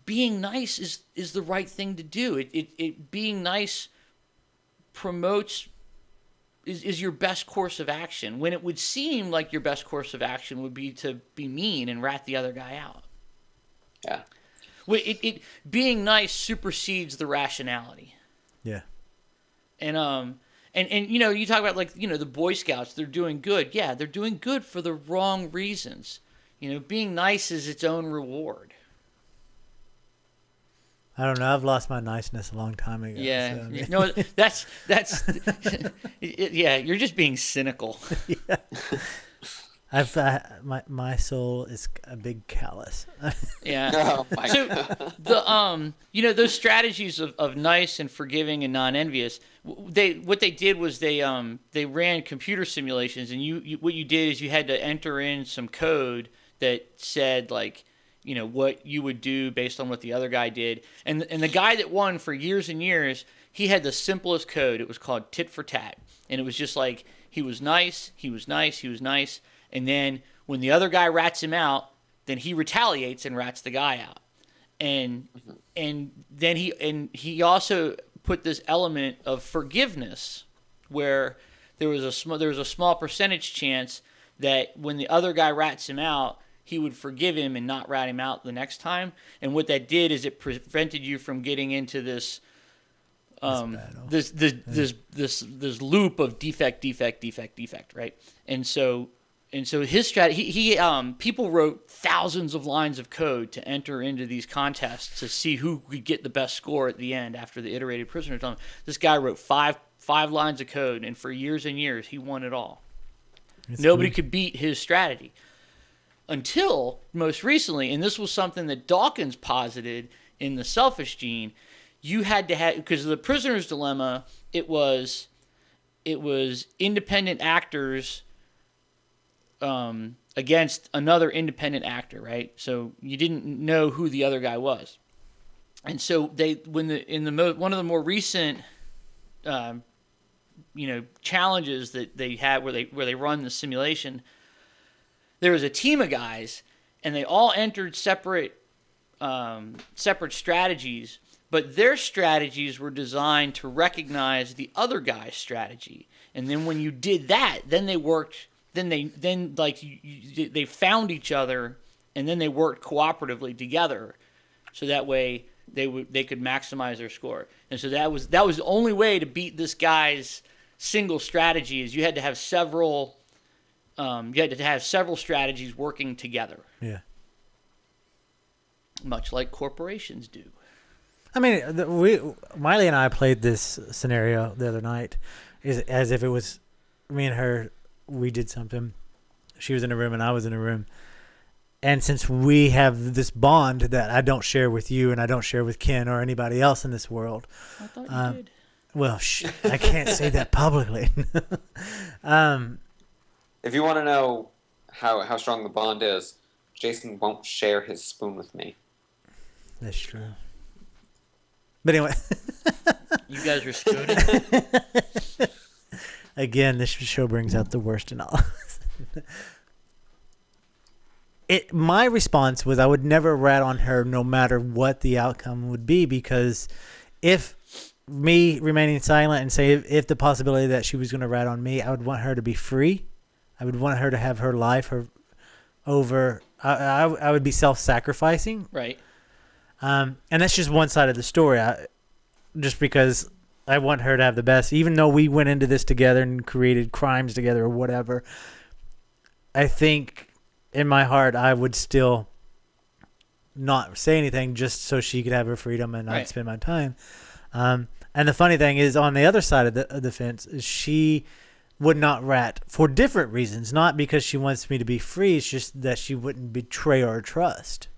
S1: Being nice is the right thing to do. It being nice promotes is your best course of action, when it would seem like your best course of action would be to be mean and rat the other guy out.
S5: Yeah.
S1: Being nice supersedes the rationality.
S6: Yeah.
S1: And you talk about the Boy Scouts, they're doing good. Yeah, they're doing good for the wrong reasons. Being nice is its own reward.
S6: I don't know. I've lost my niceness a long time ago.
S1: Yeah.
S6: So.
S1: No, that's yeah. You're just being cynical.
S6: Yeah. My soul is a big callus.
S1: Yeah.
S5: Oh my
S1: So
S5: God.
S1: those strategies of nice and forgiving and non-envious. What they did was they ran computer simulations, and what you did is you had to enter in some code that said what you would do based on what the other guy did. And the guy that won for years and years, he had the simplest code. It was called tit for tat. And it was just like, he was nice, he was nice, he was nice. And then when the other guy rats him out, then he retaliates and rats the guy out. And then he also put this element of forgiveness, where there was a small percentage chance that when the other guy rats him out, he would forgive him and not rat him out the next time. And what that did is it prevented you from getting into this this loop of defect, right? And so his strategy, people wrote thousands of lines of code to enter into these contests to see who could get the best score at the end after the iterated prisoner dilemma. This guy wrote five lines of code, and for years and years he won it all. Nobody could beat his strategy. Until most recently, and this was something that Dawkins posited in The Selfish Gene, you had to have, because of the prisoner's dilemma, it was independent actors against another independent actor, right? So you didn't know who the other guy was, and so one of the more recent challenges that they had where they run the simulation. There was a team of guys, and they all entered separate strategies, but their strategies were designed to recognize the other guy's strategy. And then when you did that, then they worked. They found each other, and then they worked cooperatively together, so that way they could maximize their score. And so that was the only way to beat this guy's single strategy, is you had to have several You had to have several strategies working together,
S6: Yeah.
S1: much like corporations do.
S6: I mean, Miley and I played this scenario the other night, as if it was me and her. We did something. She was in a room and I was in a room, and since we have this bond that I don't share with you and I don't share with Ken or anybody else in this world.
S1: I thought you did.
S6: Well, I can't say that publicly.
S5: If you want to know how strong the bond is, Jason won't share his spoon with me.
S6: That's true. But anyway.
S1: You guys are spooning.
S6: Again, this show brings out the worst in all. My response was I would never rat on her no matter what the outcome would be, because if me remaining silent and say if the possibility that she was going to rat on me, I would want her to be free. I would want her to have her life over. I would be self-sacrificing.
S1: Right.
S6: And that's just one side of the story. Just because I want her to have the best, even though we went into this together and created crimes together or whatever, I think in my heart I would still not say anything just so she could have her freedom and I'd spend my time. And the funny thing is, on the other side of the fence, is she would not rat for different reasons, not because she wants me to be free. It's just that she wouldn't betray our trust.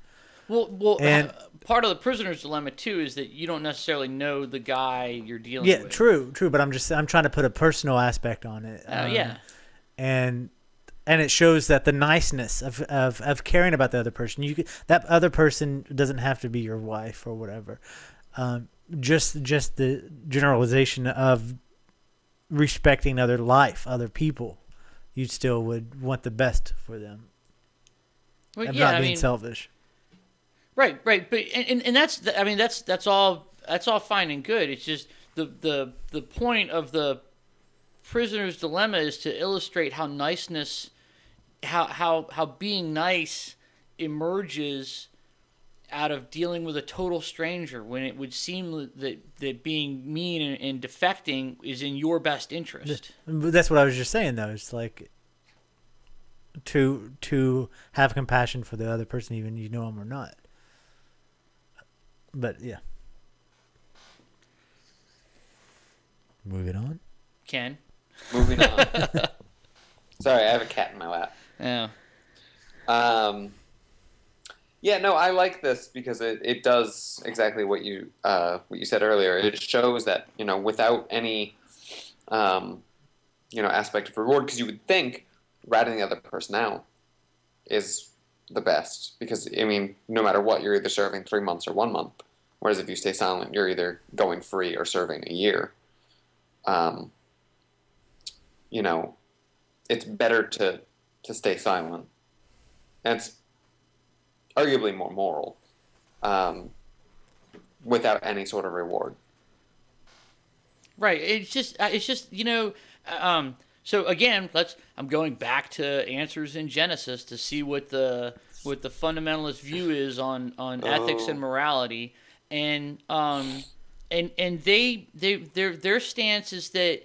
S1: Well,
S6: and
S1: part of the prisoner's dilemma too is that you don't necessarily know the guy you're dealing with.
S6: Yeah, true. But I'm trying to put a personal aspect on it.
S1: Yeah.
S6: And it shows that the niceness of caring about the other person. That other person doesn't have to be your wife or whatever. Just the generalization of respecting other life, other people. You still would want the best for them.
S1: Well,
S6: and
S1: yeah,
S6: not being selfish.
S1: Right, but and that's all fine and good. It's just the point of the prisoner's dilemma is to illustrate how niceness, how being nice emerges out of dealing with a total stranger, when it would seem that being mean and defecting is in your best interest.
S6: That's what I was just saying, though. It's like to have compassion for the other person, even you know them or not. But yeah. Moving on.
S1: Ken.
S5: Moving on. Sorry, I have a cat in my lap.
S1: Yeah.
S5: Yeah, no, I like this because it does exactly what you said earlier. It shows that, without any aspect of reward, because you would think ratting the other person out is the best, because no matter what, you're either serving 3 months or 1 month, whereas if you stay silent, you're either going free or serving a year. It's better to stay silent, and it's arguably more moral, without any sort of reward.
S1: Right. It's just so again, I'm going back to answers in Genesis to see what the fundamentalist view is on ethics and morality, and their stance is that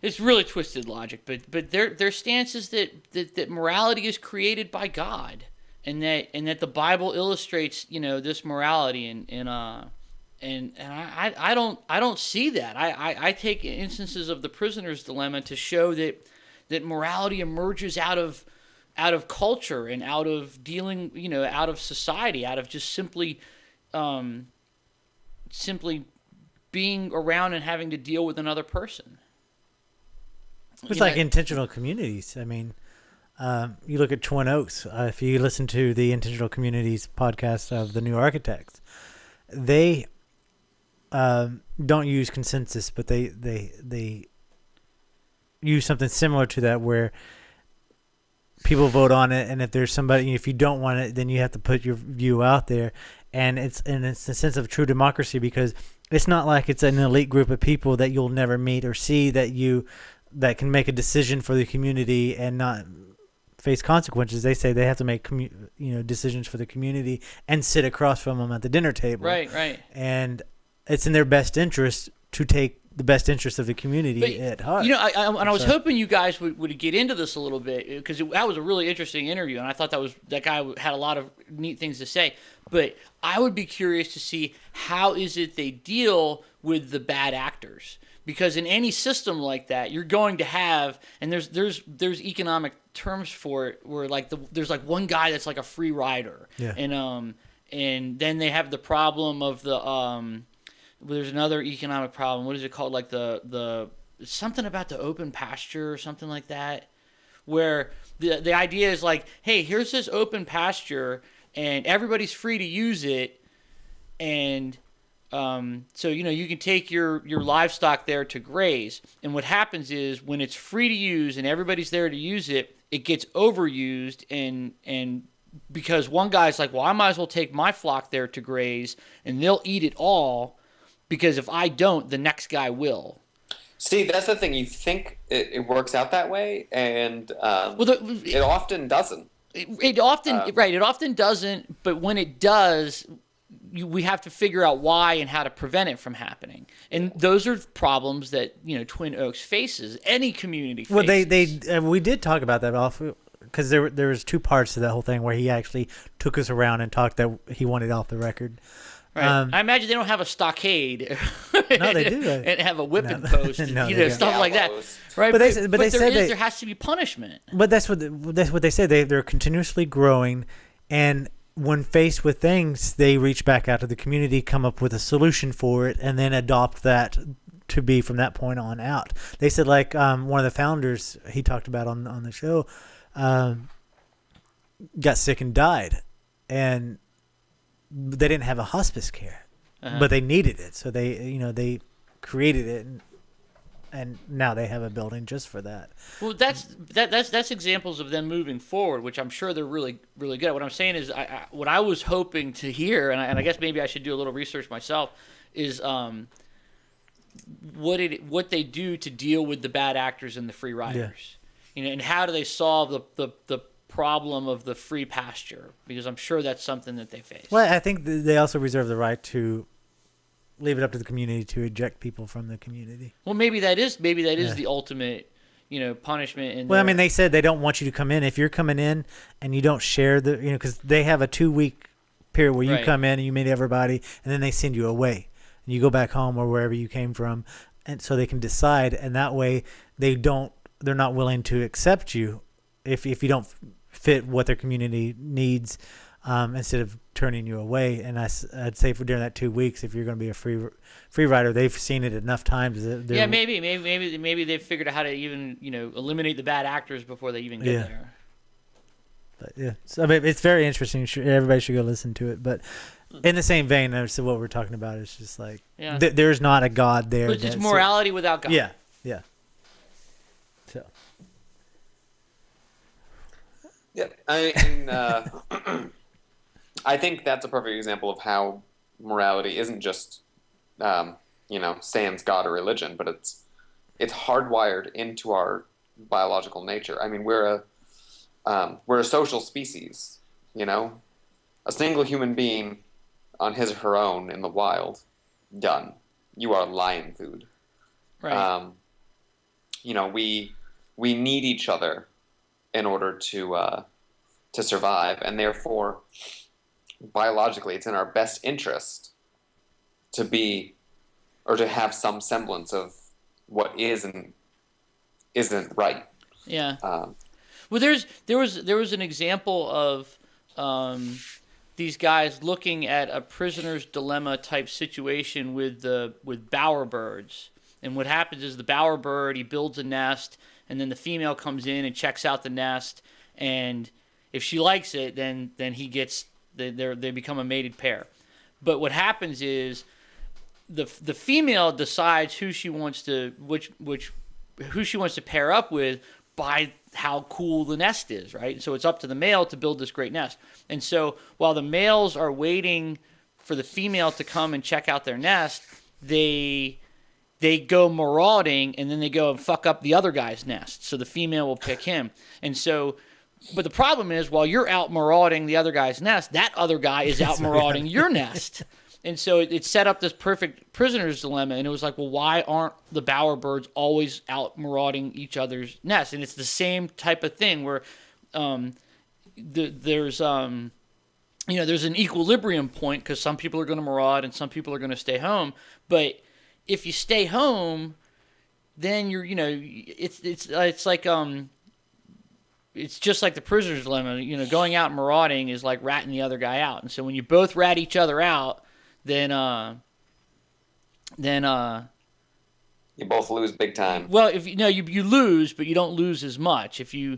S1: it's really twisted logic, but their stance is that morality is created by God, and that the Bible illustrates this morality, and I don't see that. I take instances of the prisoner's dilemma to show that morality emerges out of culture and out of dealing, out of society, out of just simply being around and having to deal with another person.
S6: It's like intentional communities. You look at Twin Oaks. If you listen to the Intentional Communities podcast of the New Architects, they don't use consensus, but they use something similar to that, where people vote on it, and if there's somebody, if you don't want it, then you have to put your view out there, and it's a sense of true democracy, because it's not like it's an elite group of people that you'll never meet or see that can make a decision for the community and not face consequences. They say they have to make decisions for the community and sit across from them at the dinner table.
S1: Right.
S6: And it's in their best interest to take the best interest of the community at heart.
S1: You know, I was hoping you guys would get into this a little bit, because that was a really interesting interview, and I thought that guy had a lot of neat things to say. But I would be curious to see how is it they deal with the bad actors, because in any system like that, you're going to have, and there's economic terms for it, where like there's like one guy that's like a free rider, and then they have the problem of the there's another economic problem. What is it called? Like the something about the open pasture or something like that, where the idea is like, hey, here's this open pasture and everybody's free to use it, and so you can take your livestock there to graze. And what happens is when it's free to use and everybody's there to use it, it gets overused, and because one guy's like, well, I might as well take my flock there to graze and they'll eat it all, because if I don't, the next guy will.
S5: See, that's the thing. You think it works out that way, and it often doesn't.
S1: It often doesn't. But when it does, we have to figure out why and how to prevent it from happening. And those are problems that Twin Oaks faces. Any community faces.
S6: Well, we did talk about that because there was two parts to that whole thing where he actually took us around and talked that he wanted off the record.
S1: Right. I imagine they don't have a stockade.
S6: No, they do.
S1: And have a whipping post, stuff like that. Right.
S6: But they said
S1: there has to be punishment.
S6: But that's what they said. They're continuously growing, and when faced with things, they reach back out to the community, come up with a solution for it, and then adopt that to be from that point on out. They said, like, one of the founders he talked about on the show got sick and died, and they didn't have a hospice care, but they needed it, so they created it, and now they have a building just for that.
S1: Well, that's examples of them moving forward, which I'm sure they're really, really good at. What I'm saying is, what I was hoping to hear, and I guess maybe I should do a little research myself, is what they do to deal with the bad actors and the free riders, and how do they solve the problem of the free pasture, because I'm sure that's something that they face.
S6: Well, I think they also reserve the right to leave it up to the community to eject people from the community.
S1: Well, maybe that is the ultimate, punishment.
S6: Well, I mean, they said they don't want you to come in. If you're coming in and you don't share because they have a 2-week period where you come in and you meet everybody, and then they send you away and you go back home or wherever you came from, and so they can decide, and that way they're not willing to accept you if you don't fit what their community needs, instead of turning you away. And I'd say during that 2 weeks, if you're going to be a free rider, they've seen it enough times.
S1: Maybe they've figured out how to even eliminate the bad actors before they even get there.
S6: But so I mean, it's very interesting. Everybody should go listen to it. But in the same vein, so what we're talking about is just like there's not a God there.
S1: It's morality without God.
S6: Yeah. So.
S5: Yeah, I think that's a perfect example of how morality isn't just, sans God or religion, but it's hardwired into our biological nature. I mean, we're a social species. A single human being on his or her own in the wild, done. You are lion food.
S1: Right.
S5: We need each other in order to survive, and therefore, biologically, it's in our best interest to be, or to have some semblance of what is and isn't right.
S1: Yeah. Well, there was an example of these guys looking at a prisoner's dilemma type situation with bowerbirds, and what happens is the bowerbird, he builds a nest, and then the female comes in and checks out the nest, and if she likes it, then they become a mated pair. But what happens is the female decides who she wants to pair up with by how cool the nest is, right? So it's up to the male to build this great nest. And so while the males are waiting for the female to come and check out their nest, they go marauding, and then they go and fuck up the other guy's nest. So the female will pick him. And so, but the problem is, while you're out marauding the other guy's nest, that other guy is out marauding your nest. And so it set up this perfect prisoner's dilemma, and it was like, well, why aren't the bowerbirds always out marauding each other's nests? And it's the same type of thing where there's an equilibrium point, because some people are going to maraud and some people are going to stay home. But if you stay home, then it's like it's just like the prisoner's dilemma. Going out and marauding is like ratting the other guy out. And so when you both rat each other out, then
S5: you both lose big time.
S1: Well, if you lose, but you don't lose as much. If you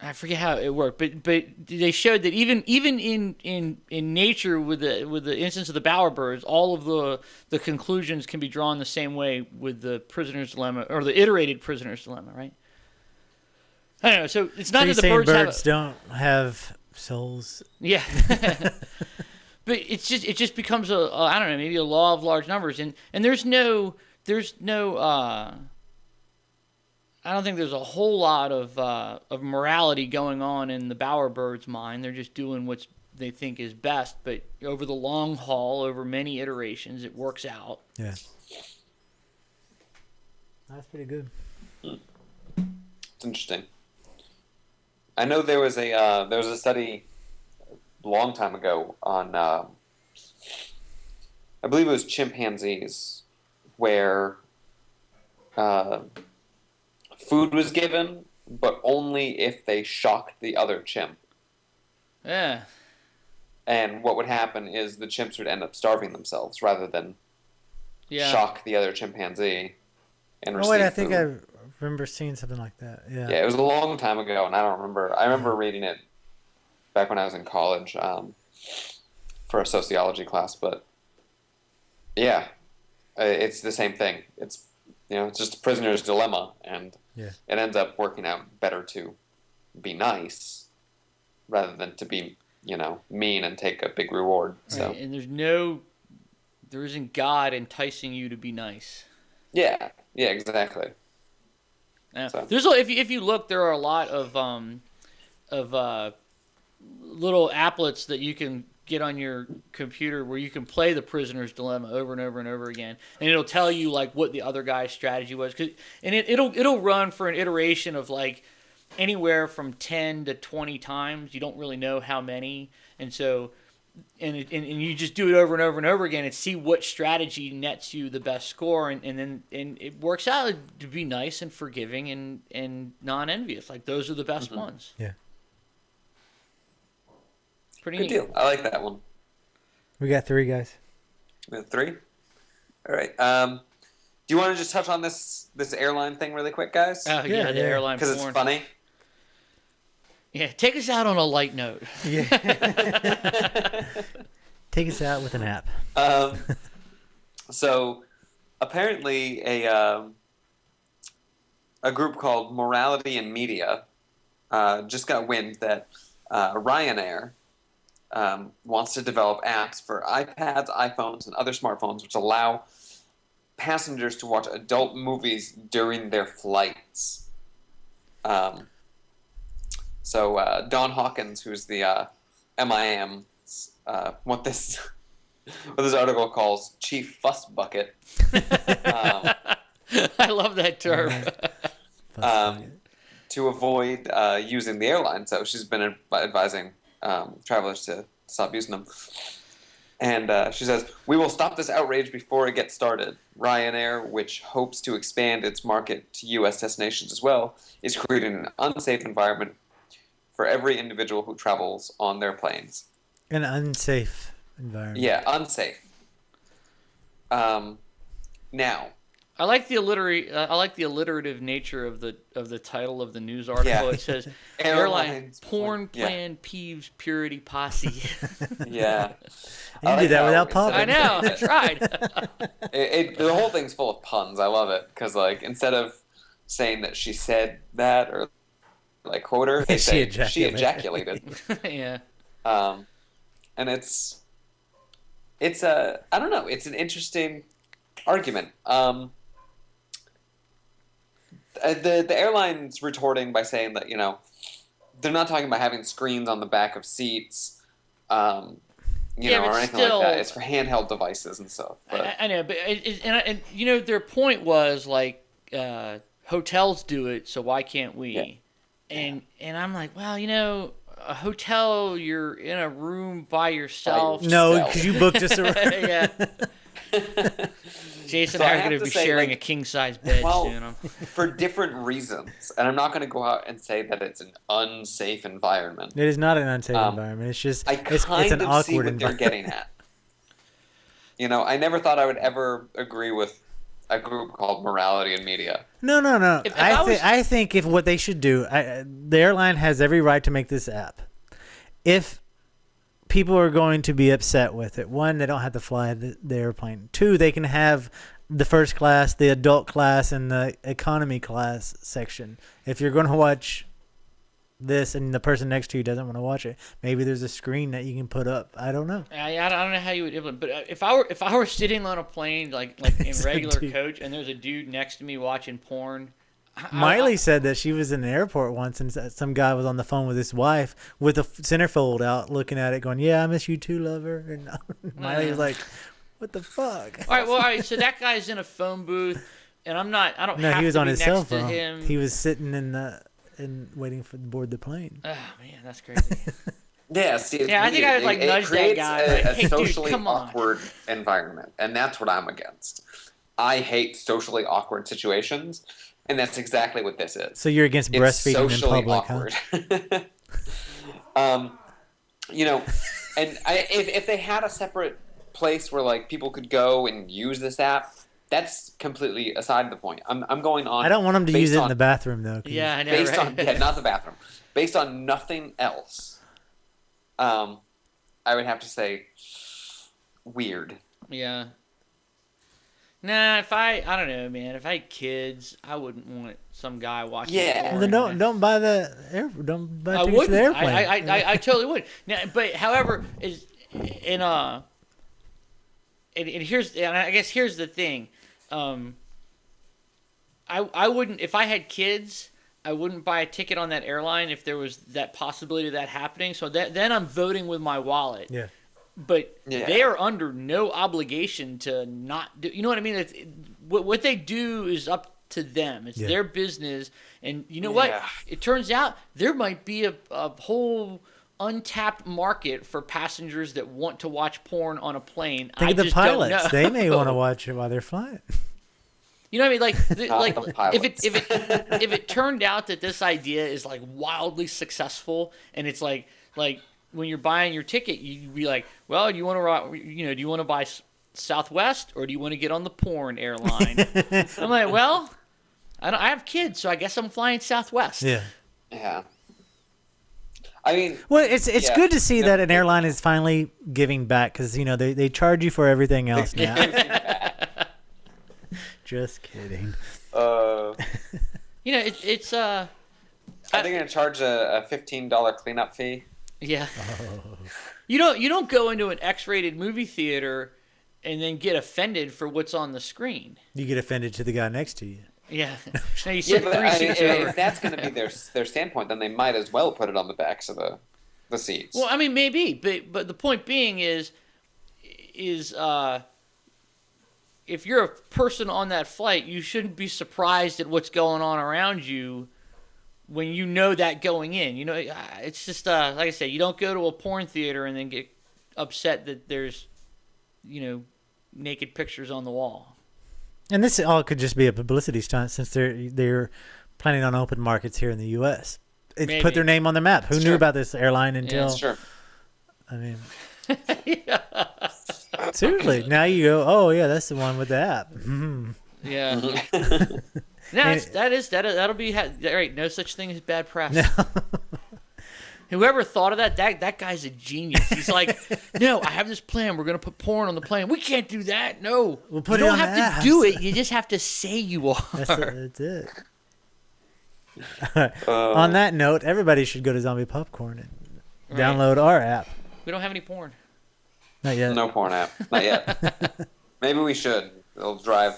S1: I forget how it worked, but they showed that even in nature with the instance of the bowerbirds, all of the conclusions can be drawn the same way with the prisoner's dilemma, or the iterated prisoner's dilemma, right? I don't know. So it's not that the birds
S6: don't have souls.
S1: Yeah. But it just becomes I don't know, maybe a law of large numbers, and there's no I don't think there's a whole lot of morality going on in the bowerbirds' mind. They're just doing what they think is best, but over the long haul, over many iterations, it works out.
S6: Yeah. That's pretty good.
S5: It's interesting. I know there was a study a long time ago on I believe it was chimpanzees, where food was given, but only if they shocked the other chimp.
S1: Yeah.
S5: And what would happen is the chimps would end up starving themselves rather than shock the other chimpanzee and receive
S6: I think
S5: food.
S6: I remember seeing something like that. Yeah.
S5: Yeah, it was a long time ago, and I don't remember. I remember reading it back when I was in college for a sociology class, but yeah, it's the same thing. It's it's just a prisoner's dilemma, and it ends up working out better to be nice rather than to be mean and take a big reward. So
S1: right. And there isn't God enticing you to be nice.
S5: Yeah, exactly.
S1: So. If you look, there are a lot of little applets that you can get on your computer where you can play the prisoner's dilemma over and over and over again, and it'll tell you like what the other guy's strategy was. And it'll run for an iteration of like anywhere from 10 to 20 times. You don't really know how many, and so and you just do it over and over and over again and see what strategy nets you the best score, and then it works out to be nice and forgiving and non-envious. Like those are the best ones.
S6: Yeah.
S1: Pretty
S5: good
S1: neat.
S5: deal. I like that one.
S6: We got 3 guys.
S5: We got 3? All right. Do you want to just touch on this airline thing really quick, guys?
S1: Oh, yeah, the airline porn.
S5: Because it's funny.
S1: Yeah, take us out on a light note.
S6: Yeah. Take us out with an app.
S5: So, apparently a group called Morality and Media just got wind that Ryanair wants to develop apps for iPads, iPhones, and other smartphones which allow passengers to watch adult movies during their flights. So Don Hawkins, who's the MIM, what this article calls Chief Fuss Bucket.
S1: I love that term.
S5: To avoid using the airline, so she's been advising travelers to stop using them. And she says, "We will stop this outrage before it gets started. Ryanair, which hopes to expand its market to U.S. destinations as well, is creating an unsafe environment for every individual who travels on their planes."
S6: An unsafe environment.
S5: Yeah, unsafe. Now,
S1: I like the alliterative nature of the title of the news article.
S5: Yeah.
S1: It says airline porn plan peeves purity posse.
S5: Yeah.
S6: You did that without popping.
S1: I know. I tried.
S5: The whole thing's full of puns. I love it because, like, instead of saying that she said that or like quote her, they say she ejaculated.
S1: Yeah.
S5: And it's I don't know. It's an interesting argument. The airline's retorting by saying that they're not talking about having screens on the back of seats. you
S1: Yeah,
S5: know,
S1: but
S5: or anything
S1: still-
S5: like that. It's for handheld devices and stuff. But
S1: I know, but and you know, their point was like hotels do it, so why can't we?
S5: Yeah.
S1: And I'm like, well, you know, a hotel, you're in a room by yourself.
S6: No, because you booked us a
S1: Yeah. Jason
S5: So
S1: and
S5: I
S1: I are
S5: have
S1: going to
S5: to
S1: be
S5: say,
S1: sharing
S5: like,
S1: a king size bed
S5: well,
S1: soon.
S5: for different reasons, and I'm not going to go out and say that it's an unsafe environment.
S6: It is not an unsafe environment. It's just
S5: I
S6: it's
S5: kind
S6: an
S5: of
S6: awkward
S5: see what they're
S6: environment.
S5: getting at. You know, I never thought I would ever agree with a group called Morality in Media.
S6: No.
S1: If I was-
S6: I think if what they should do, the airline has every right to make this app. If people are going to be upset with it, one, they don't have to fly the airplane. Two, they can have the first class, the adult class, and the economy class section. If you're going to watch this and the person next to you doesn't want to watch it, maybe there's a screen that you can put up. I don't know.
S1: I don't know how you would implement, but if I were sitting on a plane like in regular
S6: Dude.
S1: coach and there's a dude next to me watching porn,
S6: Miley said that she was in the airport once and some guy was on the phone with his wife with a centerfold out looking at it going, "Yeah, I miss you too, lover." And Miley was like, "What the fuck?"
S1: all right, so that guy's in a phone booth, and I don't
S6: No,
S1: have
S6: he was
S1: to
S6: on
S1: be
S6: his
S1: next
S6: cell
S1: to
S6: phone.
S1: him.
S6: He was sitting in waiting for board the plane.
S1: Oh man, that's crazy.
S5: Yeah, see, it's
S1: Yeah, I think I would,
S5: weird.
S1: like, nudge that
S5: creates
S1: guy,
S5: a,
S1: like,
S5: a
S1: "Hey, dude,
S5: socially
S1: come on."
S5: awkward environment, and that's what I'm against. I hate socially awkward situations, and that's exactly what this is.
S6: So you're against
S5: It's
S6: breastfeeding in
S5: socially
S6: public,
S5: awkward. You know, and if they had a separate place where like people could go and use this app, that's completely aside the point. I'm going on.
S6: I don't want them to use
S5: based
S6: it in
S5: on-
S6: the bathroom though. 'cause
S1: Yeah, I know,
S5: based
S1: right?
S5: on not the bathroom, based on nothing else. I would have to say weird.
S1: Yeah. Nah, if I don't know, man. If I had kids, I wouldn't want some guy watching.
S5: Yeah.
S1: porn.
S6: Then don't buy don't buy
S1: I
S6: tickets to the
S1: wouldn't.
S6: airplane.
S1: I totally would. Now, but however, is in and here's and I guess here's the thing. I wouldn't if I had kids. I wouldn't buy a ticket on that airline if there was that possibility of that happening. So then I'm voting with my wallet.
S6: Yeah.
S1: But
S5: Yeah.
S1: they are under no obligation to not do. You know what I mean? What they do is up to them. It's
S6: Yeah.
S1: their business. And you know
S5: Yeah.
S1: what? It turns out there might be a whole untapped market for passengers that want to watch porn on a plane.
S6: Think of the
S1: just don't
S6: pilots.
S1: know.
S6: They may want to watch it while they're flying.
S1: You know what I mean? Like, like
S5: the
S1: if it turned out that this idea is like wildly successful, and it's like when you're buying your ticket, you'd be like, well, do you want to buy Southwest or do you want to get on the porn airline? I'm like, well, I have kids, so I guess I'm flying Southwest.
S6: Yeah.
S5: Yeah. I mean,
S6: Well, it's
S5: yeah.
S6: good to see
S5: Yeah.
S6: that an airline is finally giving back because they charge you for everything else now. Just kidding.
S1: You know, it's
S5: are they going to charge a $15 cleanup fee?
S1: yeah. You don't go into an X-rated movie theater and then get offended for what's on the screen.
S6: You get offended to the guy next to you.
S1: Yeah. Now you
S5: Yeah,
S1: sit
S5: but
S1: three
S5: I mean,
S1: seats over.
S5: if that's going to be their standpoint, then they might as well put it on the backs of the seats.
S1: Well, I mean, maybe, but the point being is if you're a person on that flight, you shouldn't be surprised at what's going on around you when you know that going in. You know, it's just like I said, you don't go to a porn theater and then get upset that there's, naked pictures on the wall.
S6: And this all could just be a publicity stunt since they're planning on open markets here in the U.S. It's
S1: Maybe.
S6: put their name on the map. Who
S5: It's
S6: knew
S5: true.
S6: about this airline until?
S5: That's true.
S6: I mean, seriously. Now you go, oh yeah, that's the one with the app. Mhm.
S1: Yeah. No, that'll be right. No such thing as bad press. Whoever thought of that guy's a genius. He's like, no, I have this plan. We're gonna put porn on the plane. We can't do that. No,
S6: We'll put
S1: you
S6: it
S1: don't
S6: on
S1: have
S6: the
S1: to
S6: app.
S1: do it. You just have to say you are.
S6: That's it. On that note, everybody should go to Zombie Popcorn and download our app.
S1: We don't have any porn.
S6: Not yet.
S5: No porn app. Not yet. Maybe we should. It'll drive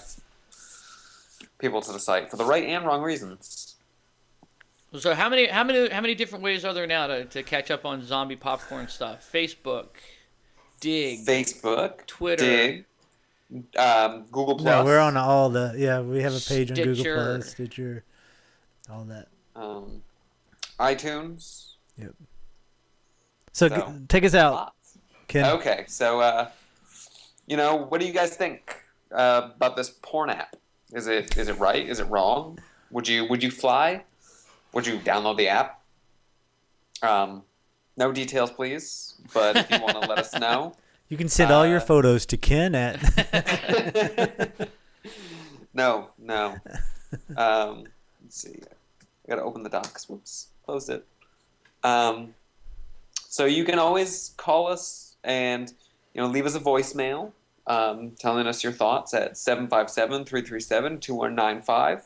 S5: people to the site for the right and wrong reasons.
S1: So how many different ways are there now to catch up on zombie popcorn stuff? Facebook, Dig,
S5: Facebook,
S1: Twitter,
S5: Dig, Google Plus.
S6: No, we're on all the. Yeah, we have a page on Google
S1: Stitcher.
S6: Plus, Stitcher, all that.
S5: iTunes.
S6: Yep. So
S5: So,
S6: take us out,
S5: Lots.
S6: Ken.
S5: Okay, so what do you guys think about this porn app? Is it right? Is it wrong? Would you fly? Would you download the app? No details, please. But if you want to let us know,
S6: You can send all your photos to Ken at.
S5: no. Let's see. I gotta open the docs. Whoops, closed it. So you can always call us and leave us a voicemail telling us your thoughts at 757-337-2195.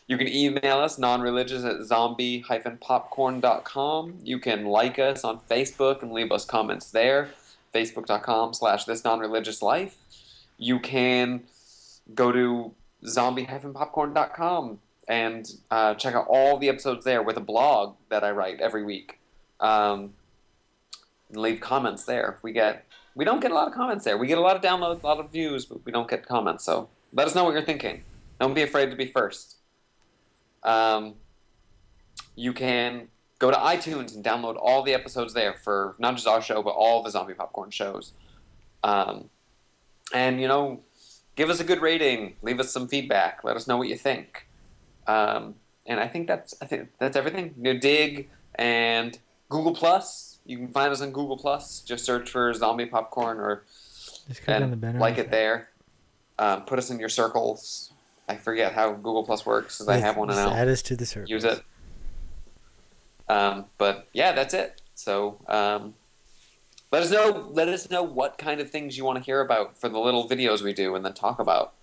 S5: You can email us nonreligious@zombie-popcorn.com. You can like us on Facebook and leave us comments there. Facebook.com/thisnonreligiouslife. You can go to zombie-popcorn.com and check out all the episodes there with a blog that I write every week. And leave comments there. We don't get a lot of comments there. We get a lot of downloads, a lot of views, but we don't get comments. So let us know what you're thinking. Don't be afraid to be first. You can go to iTunes and download all the episodes there for not just our show, but all the Zombie Popcorn shows. And give us a good rating. Leave us some feedback. Let us know what you think. And I think that's everything. Dig and Google Plus. You can find us on Google Plus. Just search for Zombie Popcorn or
S6: Just click on the banner.
S5: like it there. Put us in your circles. I forget how Google Plus works because I have one now.
S6: Add us to the circle.
S5: Use it. But yeah, that's it. So let us know what kind of things you want to hear about for the little videos we do and then talk about.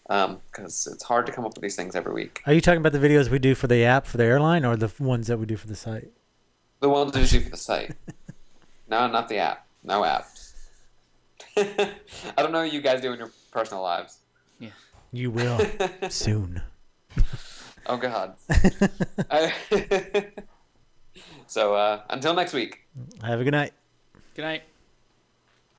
S5: Because it's hard to come up with these things every week.
S6: Are you talking about the videos we do for the app for the airline, or the ones that we do for the site?
S5: The ones we do for the site. No, not the app. No app. I don't know what you guys do in your personal lives.
S1: Yeah.
S6: You will soon.
S5: Oh, God. So, until next week.
S6: Have a good night.
S1: Good night.